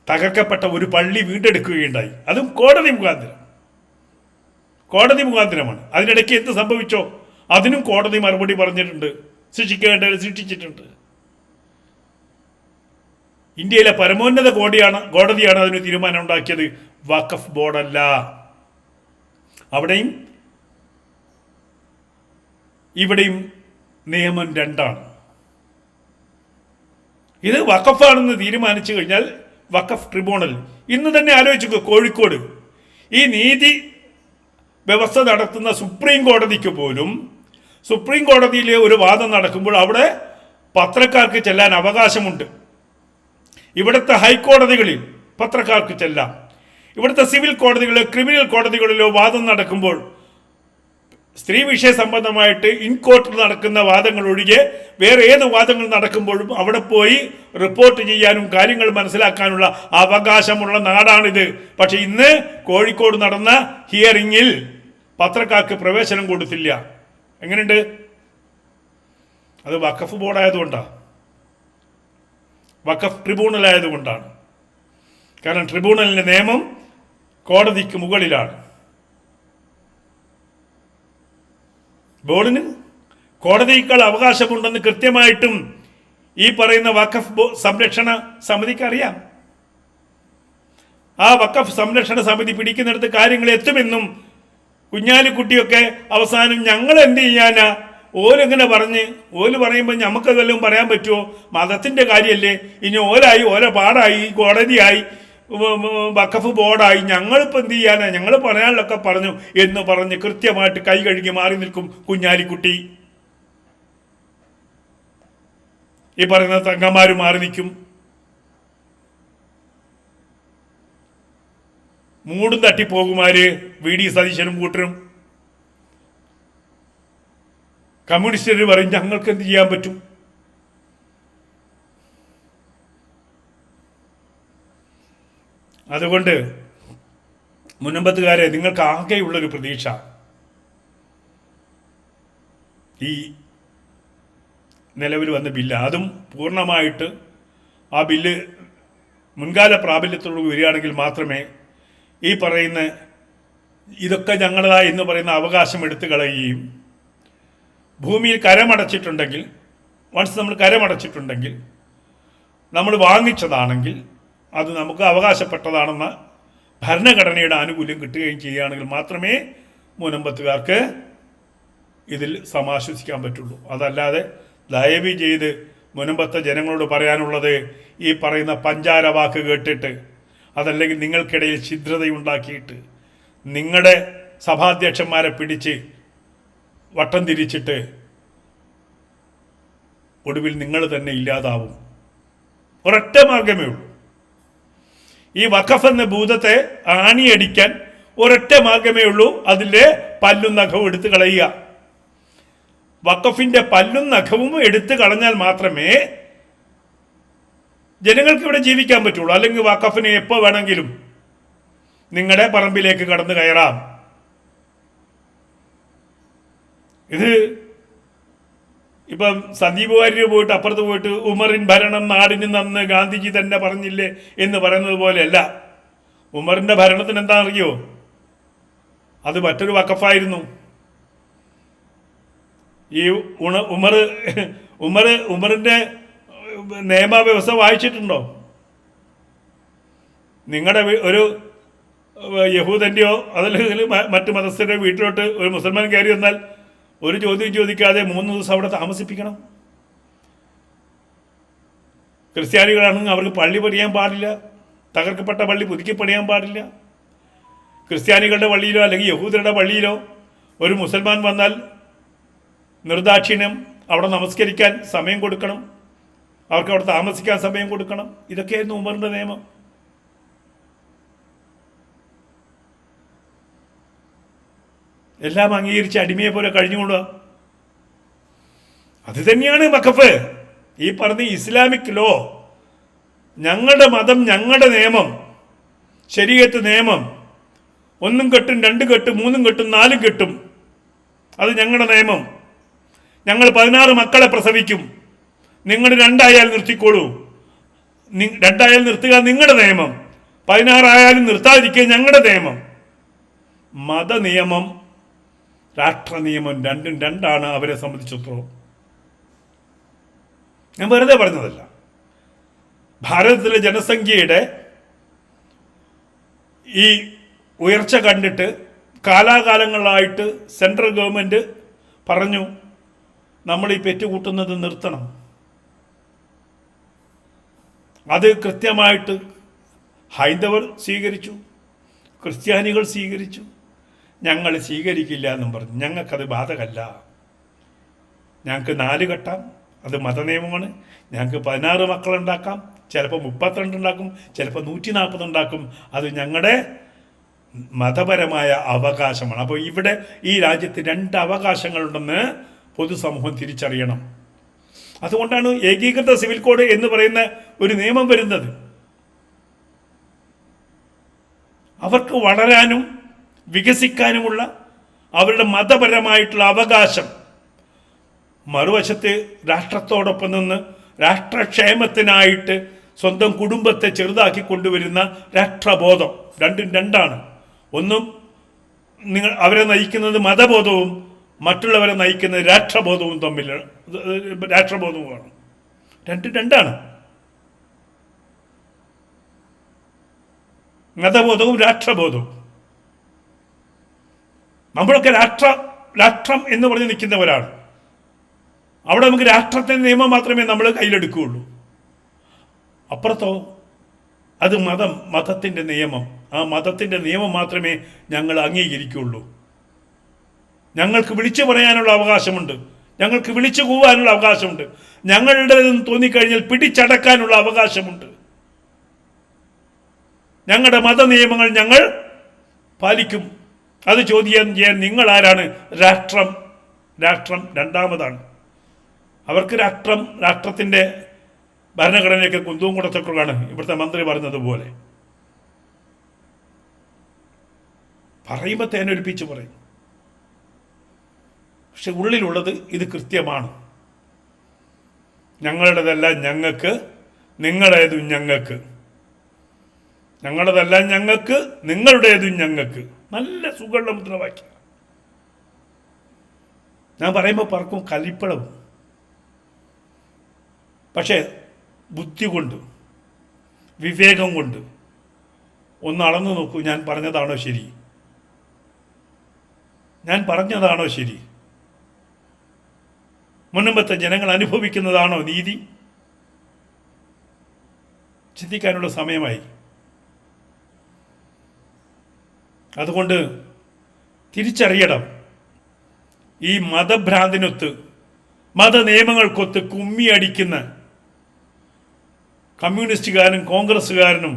തകർക്കപ്പെട്ട ഒരു പള്ളി വീണ്ടെടുക്കുകയുണ്ടായി, അതും കോടതി മുഖാന്തരമാണ്. അതിനിടയ്ക്ക് എന്ത് സംഭവിച്ചോ അതിനും കോടതി മറുപടി പറഞ്ഞിട്ടുണ്ട്, ശിക്ഷിക്കേണ്ടവരെ ശിക്ഷിച്ചിട്ടുണ്ട്. ഇന്ത്യയിലെ പരമോന്നത കോടതിയാണ് അതിന് തീരുമാനം ഉണ്ടാക്കിയത്, വഖഫ് ബോർഡല്ല. അവിടെയും ഇവിടെയും നിയമം രണ്ടാണ്. ഇത് വഖഫാണെന്ന് തീരുമാനിച്ചു കഴിഞ്ഞാൽ വഖഫ് ട്രിബ്യൂണൽ ഇന്ന് തന്നെ ആലോചിച്ചു. കോഴിക്കോട് ഈ നീതി വ്യവസ്ഥ നടത്തുന്ന സുപ്രീം കോടതിക്ക് പോലും സുപ്രീം കോടതിയിലെ ഒരു വാദം നടക്കുമ്പോൾ അവിടെ പത്രക്കാർക്ക് ചെല്ലാൻ അവകാശമുണ്ട്. ഇവിടുത്തെ ഹൈക്കോടതികളിൽ പത്രക്കാർക്ക് ചെല്ലാം. ഇവിടുത്തെ സിവിൽ കോടതികളിലോ ക്രിമിനൽ കോടതികളിലോ വാദം നടക്കുമ്പോൾ സ്ത്രീ വിഷയ സംബന്ധമായിട്ട് ഇൻകോർട്ടിൽ നടക്കുന്ന വാദങ്ങൾ ഒഴികെ വേറെ ഏത് വാദങ്ങൾ നടക്കുമ്പോഴും അവിടെ പോയി റിപ്പോർട്ട് ചെയ്യാനും കാര്യങ്ങൾ മനസ്സിലാക്കാനുള്ള അവകാശമുള്ള നാടാണിത്. പക്ഷെ ഇന്ന് കോഴിക്കോട് നടന്ന ഹിയറിങ്ങിൽ പത്രക്കാർക്ക് പ്രവേശനം കൊടുത്തില്ല. എങ്ങനെയുണ്ട്? അത് വഖഫ് ബോർഡായതുകൊണ്ടാണ്, വഖഫ് ട്രിബ്യൂണൽ ആയതുകൊണ്ടാണ്. കാരണം ട്രിബ്യൂണലിൻ്റെ നിയമം കോടതിക്ക് മുകളിലാണ്. ബോർഡിന് കോടതിയേക്കാൾ അവകാശമുണ്ടെന്ന് കൃത്യമായിട്ടും ഈ പറയുന്ന വഖഫ് സംരക്ഷണ സമിതിക്ക് അറിയാം. ആ വഖഫ് സംരക്ഷണ സമിതി പിടിക്കുന്നിടത്ത് കാര്യങ്ങൾ എത്തുമെന്നും കുഞ്ഞാലിക്കുട്ടിയൊക്കെ അവസാനം ഞങ്ങൾ എന്ത് ചെയ്യാനാ ഓലിങ്ങനെ ഓല് പറയുമ്പോൾ നമുക്ക് വല്ലതും പറയാൻ പറ്റുമോ? മതത്തിൻ്റെ കാര്യമല്ലേ. ഇനി ഓലായി ഓല പാടായി കോടതിയായി വഖഫ് ബോർഡായി, ഞങ്ങളിപ്പോൾ എന്ത് ചെയ്യാനാ? ഞങ്ങൾ പറയാനുള്ളൊക്കെ പറഞ്ഞു എന്ന് പറഞ്ഞ് കൃത്യമായിട്ട് കൈ കഴുകി മാറി നിൽക്കും കുഞ്ഞാലിക്കുട്ടി. ഈ പറയുന്ന തങ്ങന്മാർ മാറി നിൽക്കും. മൂടും തട്ടിപ്പോകുമാര് VD സതീശനും കൂട്ടരും. കമ്മ്യൂണിസ്റ്റുകാർ പറയും ഞങ്ങൾക്ക് എന്ത് ചെയ്യാൻ പറ്റും? അതുകൊണ്ട് മുനമ്പത്തുകാരെ, നിങ്ങൾക്ക് ആകെയുള്ളൊരു പ്രതീക്ഷ ഈ നിലവിൽ വന്ന ബില്ല്, അതും പൂർണ്ണമായിട്ട് ആ ബില്ല് മുൻകാല പ്രാബല്യത്തോട് വരികയാണെങ്കിൽ മാത്രമേ ഈ പറയുന്ന ഇതൊക്കെ ഞങ്ങളതാ എന്ന് പറയുന്ന അവകാശം എടുത്തു കളയുകയും, ഭൂമിയിൽ കരമടച്ചിട്ടുണ്ടെങ്കിൽ, വൺസ് നമ്മൾ കരമടച്ചിട്ടുണ്ടെങ്കിൽ, നമ്മൾ വാങ്ങിച്ചതാണെങ്കിൽ അത് നമുക്ക് അവകാശപ്പെട്ടതാണെന്ന ഭരണഘടനയുടെ ആനുകൂല്യം കിട്ടുകയും ചെയ്യുകയാണെങ്കിൽ മാത്രമേ മുനമ്പത്തുകാർക്ക് ഇതിൽ സമാശ്വസിക്കാൻ പറ്റുള്ളൂ. അതല്ലാതെ ദയവ് ചെയ്ത് മുനമ്പത്തെ ജനങ്ങളോട് പറയാനുള്ളത്, ഈ പറയുന്ന പഞ്ചാര വാക്ക് കേട്ടിട്ട്, അതല്ലെങ്കിൽ നിങ്ങൾക്കിടയിൽ ഛിദ്രതയുണ്ടാക്കിയിട്ട്, നിങ്ങളുടെ സഭാധ്യക്ഷന്മാരെ പിടിച്ച് വട്ടം തിരിച്ചിട്ട് ഒടുവിൽ നിങ്ങൾ തന്നെ ഇല്ലാതാവും. ഒരൊറ്റ മാർഗമേ ഉള്ളൂ. ഈ വഖഫ് എന്ന ഭൂതത്തെ ആണിയടിക്കാൻ ഒരൊറ്റ മാർഗമേ ഉള്ളൂ. അതിൻ്റെ പല്ലും നഖവും എടുത്തു കളയുക. വഖഫിൻ്റെ പല്ലും നഖവും എടുത്തു കളഞ്ഞാൽ മാത്രമേ ജനങ്ങൾക്ക് ഇവിടെ ജീവിക്കാൻ പറ്റുള്ളൂ. അല്ലെങ്കിൽ വഖഫിന് എപ്പോൾ വേണമെങ്കിലും നിങ്ങളുടെ പറമ്പിലേക്ക് കടന്നു കയറാം. ഇത് ഇപ്പം സന്ദീപ് വാര്യർ പോയിട്ട് അപ്പുറത്ത് പോയിട്ട് ഉമറിൻ ഭരണം നാടിന് നന്ന് ഗാന്ധിജി തന്നെ പറഞ്ഞില്ലേ എന്ന് പറയുന്നത് പോലെയല്ല. ഉമറിൻ്റെ ഭരണത്തിന് എന്താ അറിയോ? അത് മറ്റൊരു വഖഫായിരുന്നു. ഈ ഉമറിൻ്റെ നിയമവ്യവസ്ഥ വായിച്ചിട്ടുണ്ടോ? നിങ്ങളുടെ ഒരു യഹൂദൻ്റെയോ അതല്ലെങ്കിൽ മറ്റു മതസ്ഥരുടെ വീട്ടിലോട്ട് ഒരു മുസൽമാൻ കയറി വന്നാൽ ഒരു ചോദ്യം ചോദിക്കാതെ 3 ദിവസം അവിടെ താമസിപ്പിക്കണം. ക്രിസ്ത്യാനികളാണെങ്കിൽ അവർക്ക് പള്ളി പണിയാൻ പാടില്ല, തകർക്കപ്പെട്ട പള്ളി പുതുക്കി പണിയാൻ പാടില്ല. ക്രിസ്ത്യാനികളുടെ പള്ളിയിലോ അല്ലെങ്കിൽ യഹൂദരുടെ പള്ളിയിലോ ഒരു മുസൽമാൻ വന്നാൽ നിർദാക്ഷിണ്യം അവിടെ നമസ്കരിക്കാൻ സമയം കൊടുക്കണം, അവർക്ക് അവിടെ താമസിക്കാൻ സമയം കൊടുക്കണം. ഇതൊക്കെയായിരുന്നു ഉമറിൻ്റെ നിയമം. എല്ലാം അംഗീകരിച്ച് അടിമയെ പോലെ കഴിഞ്ഞുകൊള്ളുക. അത് തന്നെയാണ് വഖഫ്. ഈ പറഞ്ഞ ഇസ്ലാമിക് ലോ, ഞങ്ങളുടെ മതം, ഞങ്ങളുടെ നിയമം, ശരീഅത്ത് നിയമം, 1 കെട്ടും 2 കെട്ടും 3 കെട്ടും 4 കെട്ടും, അത് ഞങ്ങളുടെ നിയമം. ഞങ്ങൾ 16 മക്കളെ പ്രസവിക്കും, നിങ്ങൾ 2 ആയാൽ നിർത്തിക്കോളൂ. 2 ആയാൽ നിർത്തുക നിങ്ങളുടെ നിയമം, 16 ആയാലും നിർത്താതിരിക്കുക ഞങ്ങളുടെ നിയമം. മതനിയമം രാഷ്ട്ര നിയമം രണ്ടും രണ്ടാണ് അവരെ സംബന്ധിച്ചിടത്തോളം. ഞാൻ വെറുതെ പറഞ്ഞതല്ല. ഭാരതത്തിലെ ജനസംഖ്യയുടെ ഈ ഉയർച്ച കണ്ടിട്ട് കാലാകാലങ്ങളായിട്ട് സെൻട്രൽ ഗവൺമെൻറ് പറഞ്ഞു നമ്മൾ ഈ പെറ്റുകൂട്ടുന്നത് നിർത്തണം. അത് കൃത്യമായിട്ട് ഹൈന്ദവർ സ്വീകരിച്ചു, ക്രിസ്ത്യാനികൾ സ്വീകരിച്ചു. ഞങ്ങൾ സ്വീകരിക്കില്ല എന്നും പറഞ്ഞു. ഞങ്ങൾക്കത് ബാധകമല്ല. ഞങ്ങൾക്ക് 4 കെട്ടാം, അത് മതനിയമമാണ്. ഞങ്ങൾക്ക് 16 മക്കളുണ്ടാക്കാം, ചിലപ്പോൾ 32 ഉണ്ടാക്കും, ചിലപ്പോൾ 140 ഉണ്ടാക്കും. അത് ഞങ്ങളുടെ മതപരമായ അവകാശമാണ്. അപ്പോൾ ഇവിടെ ഈ രാജ്യത്ത് 2 അവകാശങ്ങളുണ്ടെന്ന് പൊതുസമൂഹം തിരിച്ചറിയണം. അതുകൊണ്ടാണ് ഏകീകൃത സിവിൽ കോഡ് എന്ന് പറയുന്ന ഒരു നിയമം വരുന്നത്. അവർക്ക് വളരാനും വികസിക്കാനുമുള്ള അവരുടെ മതപരമായിട്ടുള്ള അവകാശം, മറുവശത്ത് രാഷ്ട്രത്തോടൊപ്പം നിന്ന് രാഷ്ട്രക്ഷേമത്തിനായിട്ട് സ്വന്തം കുടുംബത്തെ ചെറുതാക്കി കൊണ്ടുവരുന്ന രാഷ്ട്രബോധം. രണ്ടും രണ്ടാണ്. ഒന്നും നിങ്ങൾ അവരെ നയിക്കുന്നത് മതബോധവും മറ്റുള്ളവരെ നയിക്കുന്നത് രാഷ്ട്രബോധവും തമ്മിൽ രാഷ്ട്രബോധവുമാണ്. രണ്ടും രണ്ടാണ്. മതബോധവും രാഷ്ട്രബോധവും. നമ്മളൊക്കെ രാഷ്ട്രം എന്ന് പറഞ്ഞ് നിൽക്കുന്നവരാണ്. അവിടെ നമുക്ക് രാഷ്ട്രത്തിൻ്റെ നിയമം മാത്രമേ നമ്മൾ കയ്യിലെടുക്കുകയുള്ളൂ. അപ്പുറത്തോ അത് മതത്തിൻ്റെ നിയമം. ആ മതത്തിൻ്റെ നിയമം മാത്രമേ ഞങ്ങൾ അംഗീകരിക്കുകയുള്ളൂ. ഞങ്ങൾക്ക് വിളിച്ചു പറയാനുള്ള അവകാശമുണ്ട്, ഞങ്ങൾക്ക് വിളിച്ചു കൂവാനുള്ള അവകാശമുണ്ട്, ഞങ്ങളുടേതെന്ന് തോന്നിക്കഴിഞ്ഞാൽ പിടിച്ചടക്കാനുള്ള അവകാശമുണ്ട്. ഞങ്ങളുടെ മതനിയമങ്ങൾ ഞങ്ങൾ പാലിക്കും. അത് ചോദ്യം ചെയ്യാൻ നിങ്ങൾ ആരാണ്? രാഷ്ട്രം രണ്ടാമതാണ്. അവർക്ക് രാഷ്ട്രത്തിൻ്റെ ഭരണഘടനയൊക്കെ കുന്തവും കുടത്തൊക്കെയാണ് ഇവിടുത്തെ മന്ത്രി പറഞ്ഞതുപോലെ. പറയുമ്പോൾ തേനൊലിപ്പിച്ച് പറയും, പക്ഷെ ഉള്ളിലുള്ളത് ഇത് കൃത്യമാണ്. ഞങ്ങളുടേതെല്ലാം ഞങ്ങൾക്ക്, നിങ്ങളുടേതും ഞങ്ങൾക്ക്. ഞങ്ങളുടേതെല്ലാം ഞങ്ങൾക്ക്, നിങ്ങളുടേതും ഞങ്ങൾക്ക്. നല്ല സുഖമുള്ള മുദ്രാവാക്യം. ഞാൻ പറയുമ്പോൾ പറക്കും കലിപ്പളവും. പക്ഷേ ബുദ്ധി കൊണ്ട്, വിവേകം കൊണ്ട് ഒന്ന് അളന്നു നോക്കൂ. ഞാൻ പറഞ്ഞതാണോ ശരി? ഞാൻ പറഞ്ഞതാണോ ശരി? മുൻപത്തെ ജനങ്ങൾ അനുഭവിക്കുന്നതാണോ നീതി? ചിന്തിക്കാനുള്ള സമയമായി. അതുകൊണ്ട് തിരിച്ചറിയണം, ഈ മതഭ്രാന്തിനൊത്ത്, മതനിയമങ്ങൾക്കൊത്ത് കുമ്മിയടിക്കുന്ന കമ്മ്യൂണിസ്റ്റുകാരനും കോൺഗ്രസ്സുകാരനും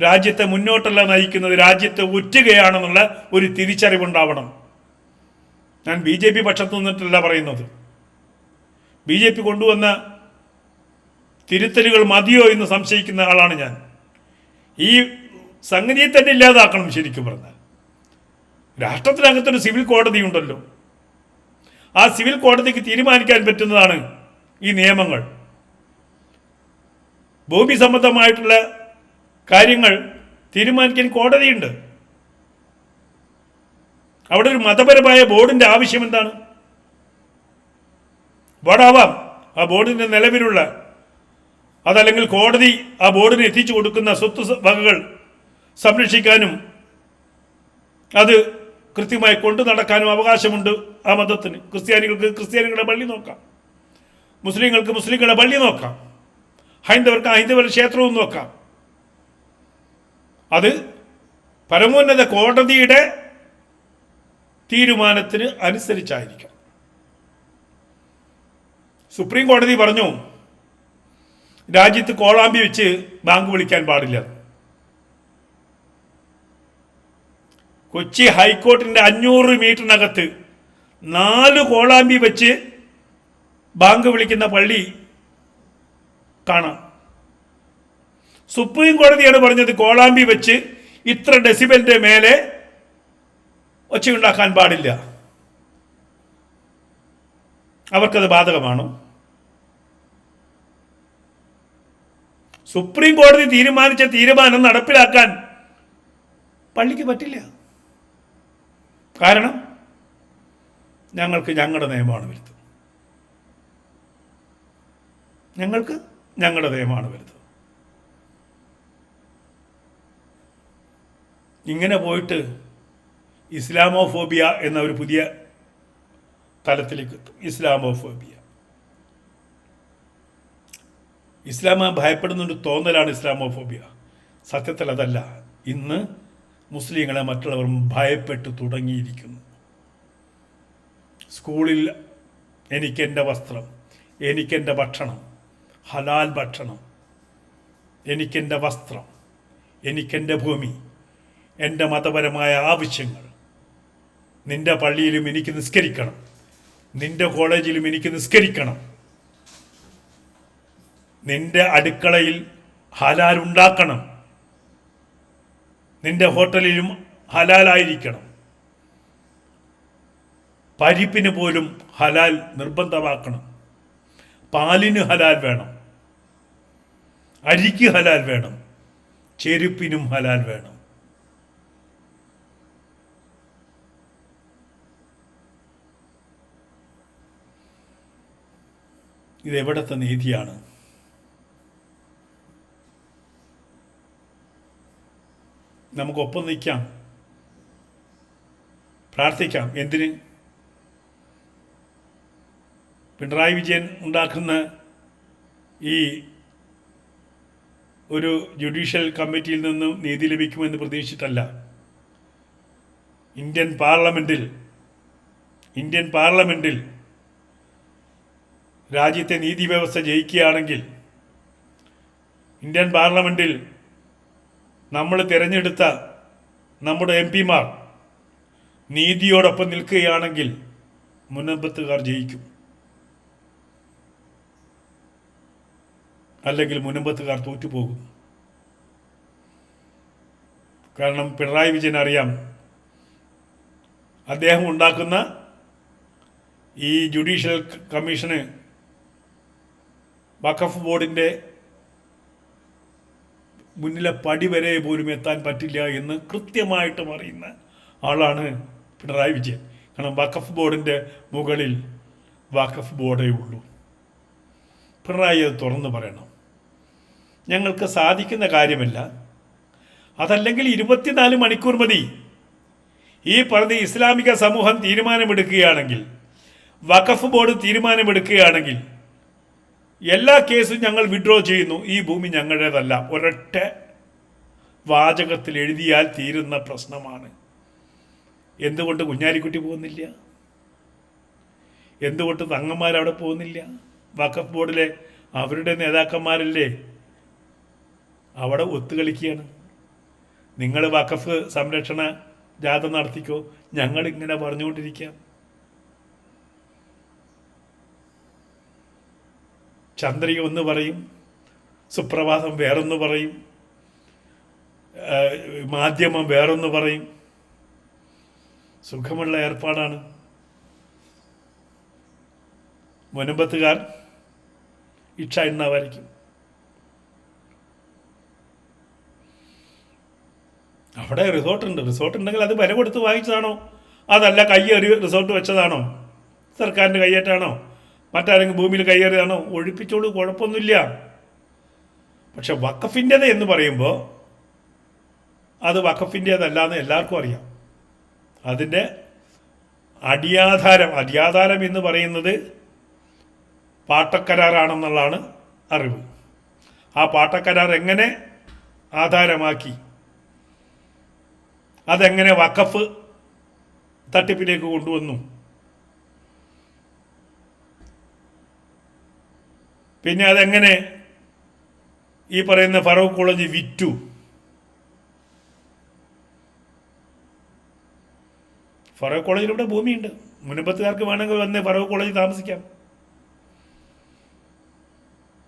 രാജ്യത്തെ മുന്നോട്ടല്ല നയിക്കുന്നത്, രാജ്യത്തെ ഒറ്റുകയാണെന്നുള്ള ഒരു തിരിച്ചറിവുണ്ടാവണം. ഞാൻ BJP പക്ഷത്തു നിന്നിട്ടല്ല പറയുന്നത്. BJP കൊണ്ടുവന്ന തിരുത്തലുകൾ മതിയോ എന്ന് സംശയിക്കുന്ന ആളാണ് ഞാൻ. ഈ സംഗതിയെ തന്നെ ഇല്ലാതാക്കണം. ശരിക്കും പറഞ്ഞാൽ രാഷ്ട്രത്തിനകത്തൊരു സിവിൽ കോടതി ഉണ്ടല്ലോ, ആ സിവിൽ കോടതിക്ക് തീരുമാനിക്കാൻ പറ്റുന്നതാണ് ഈ നിയമങ്ങൾ. ഭൂമി സംബന്ധമായിട്ടുള്ള കാര്യങ്ങൾ തീരുമാനിക്കാൻ കോടതിയുണ്ട്. അവിടെ ഒരു മതപരമായ ബോർഡിൻ്റെ ആവശ്യം എന്താണ്? ബോർഡാവാം, ആ ബോർഡിൻ്റെ നിലവിലുള്ള, അതല്ലെങ്കിൽ കോടതി ആ ബോർഡിന് എത്തിച്ചു കൊടുക്കുന്ന സ്വത്ത് വകകൾ സംരക്ഷിക്കാനും അത് കൃത്യമായി കൊണ്ടു നടക്കാനും അവകാശമുണ്ട് ആ മതത്തിന്. ക്രിസ്ത്യാനികൾക്ക് ക്രിസ്ത്യാനികളുടെ പള്ളി നോക്കാം, മുസ്ലിങ്ങൾക്ക് മുസ്ലിങ്ങളുടെ പള്ളി നോക്കാം, ഹൈന്ദവർക്ക് ഹൈന്ദവരുടെ ക്ഷേത്രവും നോക്കാം. അത് പരമോന്നത കോടതിയുടെ തീരുമാനത്തിന് അനുസരിച്ചായിരിക്കണം. സുപ്രീം കോടതി പറഞ്ഞു രാജ്യത്ത് കോളാമ്പി വെച്ച് ബാങ്ക് വിളിക്കാൻ പാടില്ല. കൊച്ചി ഹൈക്കോർട്ടിൻ്റെ 500 മീറ്ററിനകത്ത് 4 കോളാമ്പി വെച്ച് ബാങ്ക് വിളിക്കുന്ന പള്ളി കാണാം. സുപ്രീം കോടതിയാണ് പറഞ്ഞത് കോളാമ്പി വെച്ച് ഇത്ര ഡെസിബലിന്റെ മേലെ ഒച്ചയുണ്ടാക്കാൻ പാടില്ല. അവർക്കത് ബാധകമാണോ? സുപ്രീം കോടതി തീരുമാനിച്ച തീരുമാനം നടപ്പിലാക്കാൻ പള്ളിക്ക് പറ്റില്ല. കാരണം ഞങ്ങൾക്ക് ഞങ്ങളുടെ നിയമമാണ് വലുത്. ഞങ്ങൾക്ക് ഞങ്ങളുടെ നിയമമാണ് വലുത്. ഇങ്ങനെ പോയിട്ട് ഇസ്ലാമോഫോബിയ എന്ന ഒരു പുതിയ തലത്തിലേക്ക് എത്തും. ഇസ്ലാമോഫോബിയ, ഇസ്ലാം ഭയപ്പെടുന്നൊരു തോന്നലാണ് ഇസ്ലാമോഫോബിയ. സത്യത്തിൽ അതല്ല. ഇന്ന് മുസ്ലിങ്ങളെ മറ്റുള്ളവർ ഭയപ്പെട്ടു തുടങ്ങിയിരിക്കുന്നു. സ്കൂളിൽ എനിക്കെൻ്റെ വസ്ത്രം, എനിക്കെൻ്റെ ഭക്ഷണം, ഹലാൽ ഭക്ഷണം, എനിക്കെൻ്റെ വസ്ത്രം, എനിക്കെൻ്റെ ഭൂമി, എൻ്റെ മതപരമായ ആവശ്യങ്ങൾ, നിൻ്റെ പള്ളിയിലും എനിക്ക് നിസ്കരിക്കണം, നിൻ്റെ കോളേജിലും എനിക്ക് നിസ്കരിക്കണം, നിൻ്റെ അടുക്കളയിൽ ഹലാൽ ഉണ്ടാക്കണം, നിൻ്റെ ഹോട്ടലിലും ഹലാലായിരിക്കണം, പരിപ്പിന് പോലും ഹലാൽ നിർബന്ധമാക്കണം, പാലിന് ഹലാൽ വേണം, അരിക്ക് ഹലാൽ വേണം, ചെരുപ്പിനും ഹലാൽ വേണം. ഇതെവിടത്തെ നീതിയാണ്? നമുക്കൊപ്പം നിൽക്കാം, പ്രാർത്ഥിക്കാം. എന്തിന്? പിണറായി വിജയൻ ഉണ്ടാക്കുന്ന ഈ ഒരു ജുഡീഷ്യൽ കമ്മിറ്റിയിൽ നിന്നും നീതി ലഭിക്കുമെന്ന് പ്രതീക്ഷിച്ചിട്ടല്ല. ഇന്ത്യൻ പാർലമെൻറ്റിൽ രാജ്യത്തെ നീതി വ്യവസ്ഥ ജയിക്കുകയാണെങ്കിൽ, ഇന്ത്യൻ പാർലമെൻറ്റിൽ നമ്മൾ തിരഞ്ഞെടുത്ത നമ്മുടെ MP-മാർ നീതിയോടൊപ്പം നിൽക്കുകയാണെങ്കിൽ മുനമ്പത്തുകാർ ജയിക്കും, അല്ലെങ്കിൽ മുനമ്പത്തുകാർ തോറ്റുപോകും. കാരണം പിണറായി വിജയൻ അറിയാം, അദ്ദേഹം ഉണ്ടാക്കുന്ന ഈ ജുഡീഷ്യൽ കമ്മീഷന് വഖഫ് ബോർഡിൻ്റെ മുന്നിലെ പടി വരെ പോലും എത്താൻ പറ്റില്ല എന്ന് കൃത്യമായിട്ടും അറിയുന്ന ആളാണ് പിണറായി വിജയൻ. കാരണം വഖഫ് ബോർഡിൻ്റെ മുകളിൽ വഖഫ് ബോർഡേ ഉള്ളൂ. പിണറായി അത് തുറന്നു പറയണം. ഞങ്ങൾക്ക് സാധിക്കുന്ന കാര്യമല്ല. അതല്ലെങ്കിൽ 24 മണിക്കൂർ മതി. ഈ പറഞ്ഞ ഇസ്ലാമിക സമൂഹം തീരുമാനമെടുക്കുകയാണെങ്കിൽ, വഖഫ് ബോർഡ് തീരുമാനമെടുക്കുകയാണെങ്കിൽ, എല്ലാ കേസും ഞങ്ങൾ വിഡ്രോ ചെയ്യുന്നു, ഈ ഭൂമി ഞങ്ങളുടേതല്ല, ഒരൊറ്റ വാചകത്തിൽ എഴുതിയാൽ തീരുന്ന പ്രശ്നമാണ്. എന്തുകൊണ്ട് കുഞ്ഞാലിക്കുട്ടി പോകുന്നില്ല? എന്തുകൊണ്ട് തങ്ങന്മാരവിടെ പോകുന്നില്ല? വഖഫ് ബോർഡിലെ അവരുടെ നേതാക്കന്മാരല്ലേ അവിടെ ഒത്തുകളിക്കുകയാണ്. നിങ്ങൾ വഖഫ് സംരക്ഷണ ജാഥ നടത്തിക്കോ, ഞങ്ങളിങ്ങനെ പറഞ്ഞുകൊണ്ടിരിക്കാം. ചന്ദ്രിക ഒന്ന് പറയും, സുപ്രഭാതം വേറൊന്ന് പറയും, മാധ്യമം വേറൊന്ന് പറയും. സുഖമുള്ള ഏർപ്പാടാണ്. മുനമ്പത്തുകാർ ഇച്ഛ എണ്ണാവായിരിക്കും. അവിടെ റിസോർട്ട് ഉണ്ടെങ്കിൽ അത് വില കൊടുത്ത് വാങ്ങിച്ചതാണോ? അതല്ല കയ്യേറി റിസോർട്ട് വെച്ചതാണോ? സർക്കാരിൻ്റെ കയ്യേറ്റാണോ? മറ്റാരെങ്കിലും ഭൂമിയിൽ കയ്യേറിയതാണോ? ഒഴിപ്പിച്ചോളൂ, കുഴപ്പമൊന്നുമില്ല. പക്ഷെ വഖഫിൻ്റേത് എന്ന് പറയുമ്പോൾ അത് വഖഫിൻ്റേതല്ലാന്ന് എല്ലാവർക്കും അറിയാം. അതിൻ്റെ അടിയാധാരം എന്ന് പറയുന്നത് പാട്ടക്കരാറാണെന്നുള്ളതാണ് അറിവ്. ആ പാട്ടക്കരാർ എങ്ങനെ ആധാരമാക്കി, അതെങ്ങനെ വഖഫ് തട്ടിപ്പിലേക്ക് കൊണ്ടുവന്നു, പിന്നെ അതെങ്ങനെ ഈ പറയുന്ന ഫറൂഖ് കോളേജ് വിറ്റു, ഫറൂഖ് കോളേജിലൂടെ ഭൂമിയുണ്ട്. മുനമ്പത്തുകാർക്ക് വേണമെങ്കിൽ വന്ന് ഫറൂഖ് കോളേജിൽ താമസിക്കാം.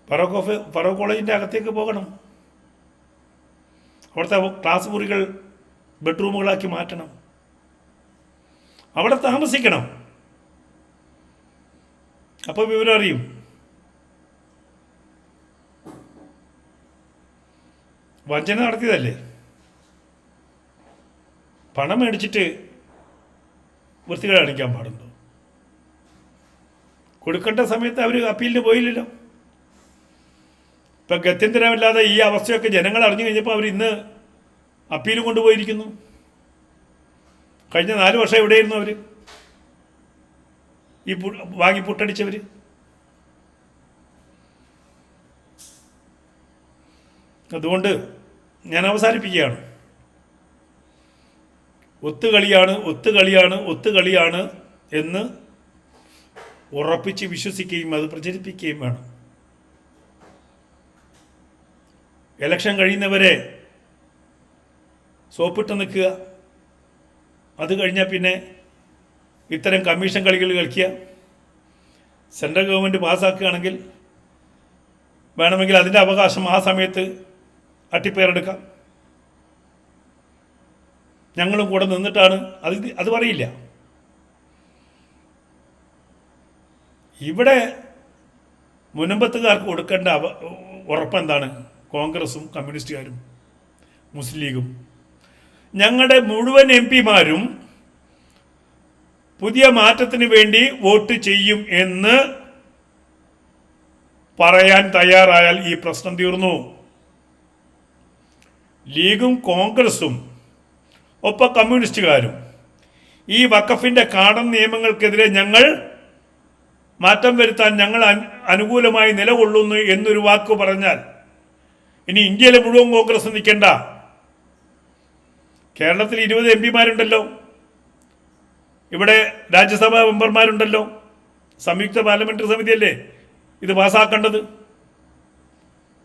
ഫറൂഖ് കോളേജിൻ്റെ അകത്തേക്ക് പോകണം. അവിടുത്തെ ക്ലാസ് മുറികൾ ബെഡ്റൂമുകളാക്കി മാറ്റണം. അവിടെ താമസിക്കണം. അപ്പോൾ വിവരം അറിയും. വഞ്ചന നടത്തിയതല്ലേ? പണം മേടിച്ചിട്ട് വൃത്തികൾ കാണിക്കാൻ പാടുണ്ടോ? കൊടുക്കേണ്ട സമയത്ത് അവർ അപ്പീലിന് പോയില്ലല്ലോ. ഇപ്പം ഗത്യന്തരമില്ലാതെ ഈ അവസ്ഥയൊക്കെ ജനങ്ങൾ അറിഞ്ഞു കഴിഞ്ഞപ്പോൾ അവർ ഇന്ന് അപ്പീൽ കൊണ്ടുപോയിരിക്കുന്നു. കഴിഞ്ഞ 4 വർഷം എവിടെയായിരുന്നു അവർ? ഈ വാങ്ങി പുട്ടടിച്ചവർ. അതുകൊണ്ട് ഞാൻ അവസാനിപ്പിക്കുകയാണ്. ഒത്തുകളിയാണ് എന്ന് ഉറപ്പിച്ച് വിശ്വസിക്കുകയും അത് പ്രചരിപ്പിക്കുകയും വേണം. ഇലക്ഷൻ കഴിയുന്നവരെ സോപ്പിട്ട് നിൽക്കുക. അത് കഴിഞ്ഞാൽ പിന്നെ ഇത്തരം കമ്മീഷൻ കളികൾ കളിക്കുക. സെൻട്രൽ ഗവൺമെൻറ് പാസ്സാക്കുകയാണെങ്കിൽ വേണമെങ്കിൽ അതിൻ്റെ അവകാശം ആ സമയത്ത് അട്ടിപ്പേരെടുക്കാം. ഞങ്ങളും കൂടെ നിന്നിട്ടാണ് അത് പറയില്ല. ഇവിടെ മുനമ്പത്തുകാർക്ക് കൊടുക്കേണ്ട ഉറപ്പെന്താണ്? കോൺഗ്രസും കമ്മ്യൂണിസ്റ്റുകാരും മുസ്ലിം ലീഗും ഞങ്ങളുടെ മുഴുവൻ MP-മാരും പുതിയ മാറ്റത്തിന് വേണ്ടി വോട്ട് ചെയ്യും എന്ന് പറയാൻ തയ്യാറായാൽ ഈ പ്രശ്നം തീർന്നു. ലീഗും കോൺഗ്രസും ഒപ്പം കമ്മ്യൂണിസ്റ്റുകാരും ഈ വഖഫിൻ്റെ കാടൻ നിയമങ്ങൾക്കെതിരെ ഞങ്ങൾ മാറ്റം വരുത്താൻ ഞങ്ങൾ അനുകൂലമായി നിലകൊള്ളുന്നു എന്നൊരു വാക്ക് പറഞ്ഞാൽ ഇനി ഇന്ത്യയിലെ മുഴുവൻ കോൺഗ്രസ് നിൽക്കേണ്ട. കേരളത്തിൽ 20 MP ഇവിടെ രാജ്യസഭാ മെമ്പർമാരുണ്ടല്ലോ. സംയുക്ത പാർലമെന്ററി സമിതിയല്ലേ ഇത് പാസ്സാക്കേണ്ടത്.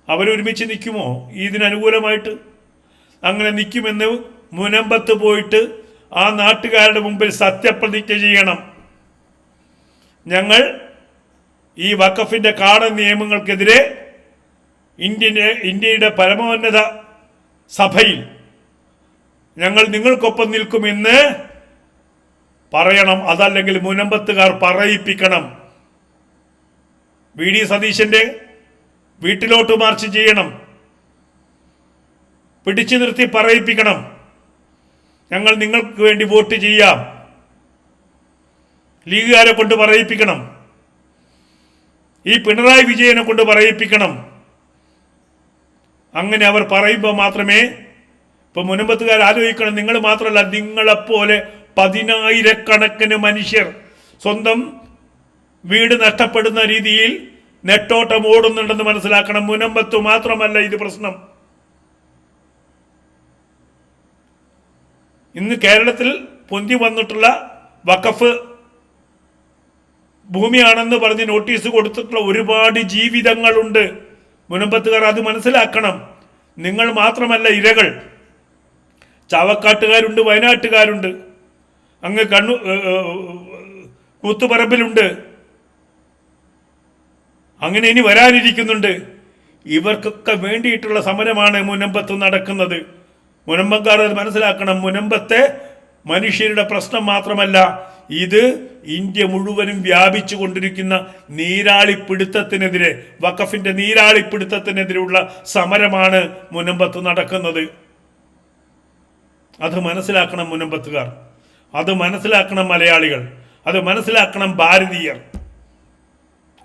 അവരൊരുമിച്ച് നിൽക്കുമോ ഇതിനനുകൂലമായിട്ട്? അങ്ങനെ നിൽക്കുമെന്ന് മുനമ്പത്ത് പോയിട്ട് ആ നാട്ടുകാരുടെ മുമ്പിൽ സത്യപ്രതിജ്ഞ ചെയ്യണം. ഞങ്ങൾ ഈ വഖഫിൻ്റെ കാടൻ നിയമങ്ങൾക്കെതിരെ ഇന്ത്യയുടെ പരമോന്നത സഭയിൽ ഞങ്ങൾ നിങ്ങൾക്കൊപ്പം നിൽക്കുമെന്ന് പറയണം. അതല്ലെങ്കിൽ മുനമ്പത്തുകാർ പറയിപ്പിക്കണം. വി ഡി സതീശൻ്റെ വീട്ടിലോട്ട് മാർച്ച് ചെയ്യണം. പിടിച്ചു നിർത്തി പറയിപ്പിക്കണം. ഞങ്ങൾ നിങ്ങൾക്ക് വേണ്ടി വോട്ട് ചെയ്യാം. ലീഗുകാരെ കൊണ്ട് പറയിപ്പിക്കണം. ഈ പിണറായി വിജയനെ കൊണ്ട് പറയിപ്പിക്കണം. അങ്ങനെ അവർ പറയുമ്പോൾ മാത്രമേ ഇപ്പം മുനമ്പത്തുകാർ ആലോചിക്കണം. നിങ്ങൾ മാത്രമല്ല, നിങ്ങളെപ്പോലെ 10,000-കണക്കിന് മനുഷ്യർ സ്വന്തം വീട് നഷ്ടപ്പെടുന്ന രീതിയിൽ നെട്ടോട്ടം ഓടുന്നുണ്ടെന്ന് മനസ്സിലാക്കണം. മുനമ്പത്ത് മാത്രമല്ല ഇത് പ്രശ്നം. ഇന്ന് കേരളത്തിൽ പൊന്തി വന്നിട്ടുള്ള വഖഫ് ഭൂമിയാണെന്ന് പറഞ്ഞ് നോട്ടീസ് കൊടുത്തിട്ടുള്ള ഒരുപാട് ജീവിതങ്ങളുണ്ട്. മുനമ്പത്തുകാർ അത് മനസ്സിലാക്കണം. നിങ്ങൾ മാത്രമല്ല ഇരകൾ. ചാവക്കാട്ടുകാരുണ്ട്, വയനാട്ടുകാരുണ്ട്, അങ്ങ് കൂത്തുപറമ്പിലുണ്ട്, അങ്ങനെ ഇനി വരാനിരിക്കുന്നുണ്ട്. ഇവർക്കൊക്കെ വേണ്ടിയിട്ടുള്ള സമരമാണ് മുനമ്പത്ത് നടക്കുന്നത്. മുനമ്പക്കാർ അത് മനസ്സിലാക്കണം. മുനമ്പത്തെ മനുഷ്യരുടെ പ്രശ്നം മാത്രമല്ല, ഇത് ഇന്ത്യ മുഴുവനും വ്യാപിച്ചു കൊണ്ടിരിക്കുന്ന നീരാളിപ്പിടുത്തത്തിനെതിരെ, വഖഫിൻ്റെ നീരാളിപ്പിടുത്തത്തിനെതിരെയുള്ള സമരമാണ് മുനമ്പത്ത് നടക്കുന്നത്. അത് മനസ്സിലാക്കണം മുനമ്പത്തുകാർ, അത് മനസ്സിലാക്കണം മലയാളികൾ, അത് മനസ്സിലാക്കണം ഭാരതീയർ.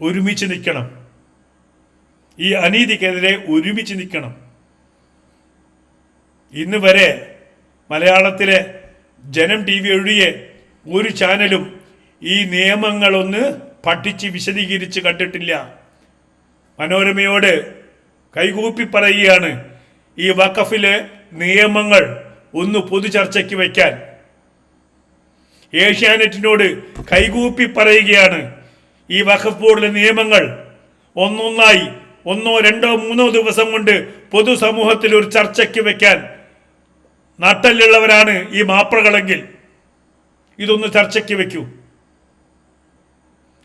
ഒരുമിച്ച് നിൽക്കണം. ഈ അനീതിക്കെതിരെ ഒരുമിച്ച് നിൽക്കണം. ഇന്ന് വരെ മലയാളത്തിലെ ജനം TV ഒഴികെ ഒരു ചാനലും ഈ നിയമങ്ങളൊന്ന് പഠിച്ച് വിശദീകരിച്ച് കണ്ടിട്ടില്ല. മനോരമയോട് കൈകൂപ്പി പറയുകയാണ് ഈ വഖഫിലെ നിയമങ്ങൾ ഒന്ന് പൊതുചർച്ചയ്ക്ക് വയ്ക്കാൻ. ഏഷ്യാനെറ്റിനോട് കൈകൂപ്പി പറയുകയാണ് ഈ വഖഫ് ബോർഡിലെ നിയമങ്ങൾ ഒന്നൊന്നായി 1, 2, 3 ദിവസം കൊണ്ട് പൊതുസമൂഹത്തിൽ ഒരു ചർച്ചയ്ക്ക് വയ്ക്കാൻ. നാട്ടിലുള്ളവരാണ് ഈ മാപ്രകളെങ്കിൽ ഇതൊന്ന് ചർച്ചയ്ക്ക് വെക്കൂ.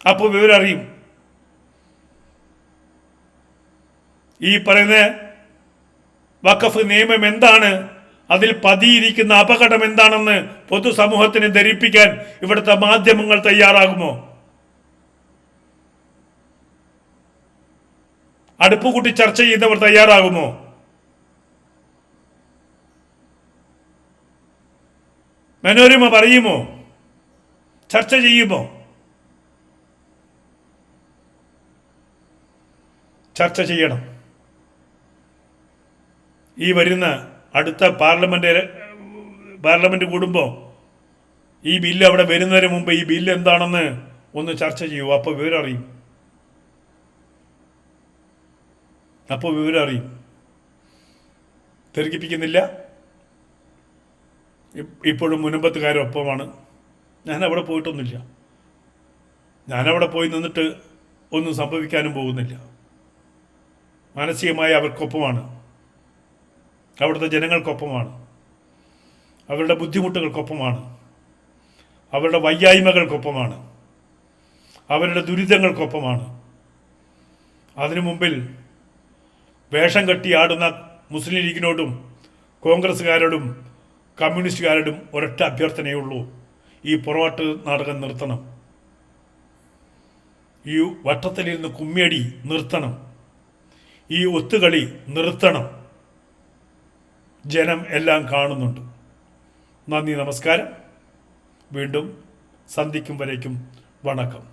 അപ്പോൾ വിവരറിയും. ഈ പറയുന്ന വഖഫ് നിയമം എന്താണ്, അതിൽ പതിയിരിക്കുന്ന അപകടം എന്താണെന്ന് പൊതുസമൂഹത്തിന് ധരിപ്പിക്കാൻ ഇവിടുത്തെ മാധ്യമങ്ങൾ തയ്യാറാകുമോ? അടുപ്പുകൂട്ടി ചർച്ച ചെയ്തവർ തയ്യാറാകുമോ? മനോരമ പറയുമോ? ചർച്ച ചെയ്യുമോ? ചർച്ച ചെയ്യണം. ഈ വരുന്ന അടുത്ത പാർലമെന്റ് കൂടുമ്പോൾ ഈ ബില്ല് അവിടെ വരുന്നതിന് മുമ്പ് ഈ ബില്ല് എന്താണെന്ന് ഒന്ന് ചർച്ച ചെയ്യൂ. അപ്പോൾ വിവരറിയും. തെറിപ്പിക്കുന്നില്ല. ഇപ്പോഴും മുനമ്പത്തുകാരൊപ്പമാണ്. ഞാനവിടെ പോയിട്ടൊന്നുമില്ല. ഞാനവിടെ പോയി നിന്നിട്ട് ഒന്നും സംഭവിക്കാനും പോകുന്നില്ല. മാനസികമായി അവർക്കൊപ്പമാണ്, അവിടുത്തെ ജനങ്ങൾക്കൊപ്പമാണ്, അവരുടെ ബുദ്ധിമുട്ടുകൾക്കൊപ്പമാണ്, അവരുടെ വയ്യായ്മകൾക്കൊപ്പമാണ്, അവരുടെ ദുരിതങ്ങൾക്കൊപ്പമാണ്. അതിനു മുമ്പിൽ വേഷം കെട്ടി ആടുന്ന മുസ്ലിം ലീഗിനോടും കോൺഗ്രസ്സുകാരോടും കമ്മ്യൂണിസ്റ്റുകാരോടും ഒരൊറ്റ അഭ്യർത്ഥനയുള്ളൂ: ഈ പൊറോട്ട് നാടകം നിർത്തണം. ഈ വട്ടത്തിലിരുന്ന് കുമ്മിയടി നിർത്തണം. ഈ ഒത്തുകളി നിർത്തണം. ജനം എല്ലാം കാണുന്നുണ്ട്. നന്ദി, നമസ്കാരം. വീണ്ടും സന്ധിക്കും വരേക്കും വണക്കം.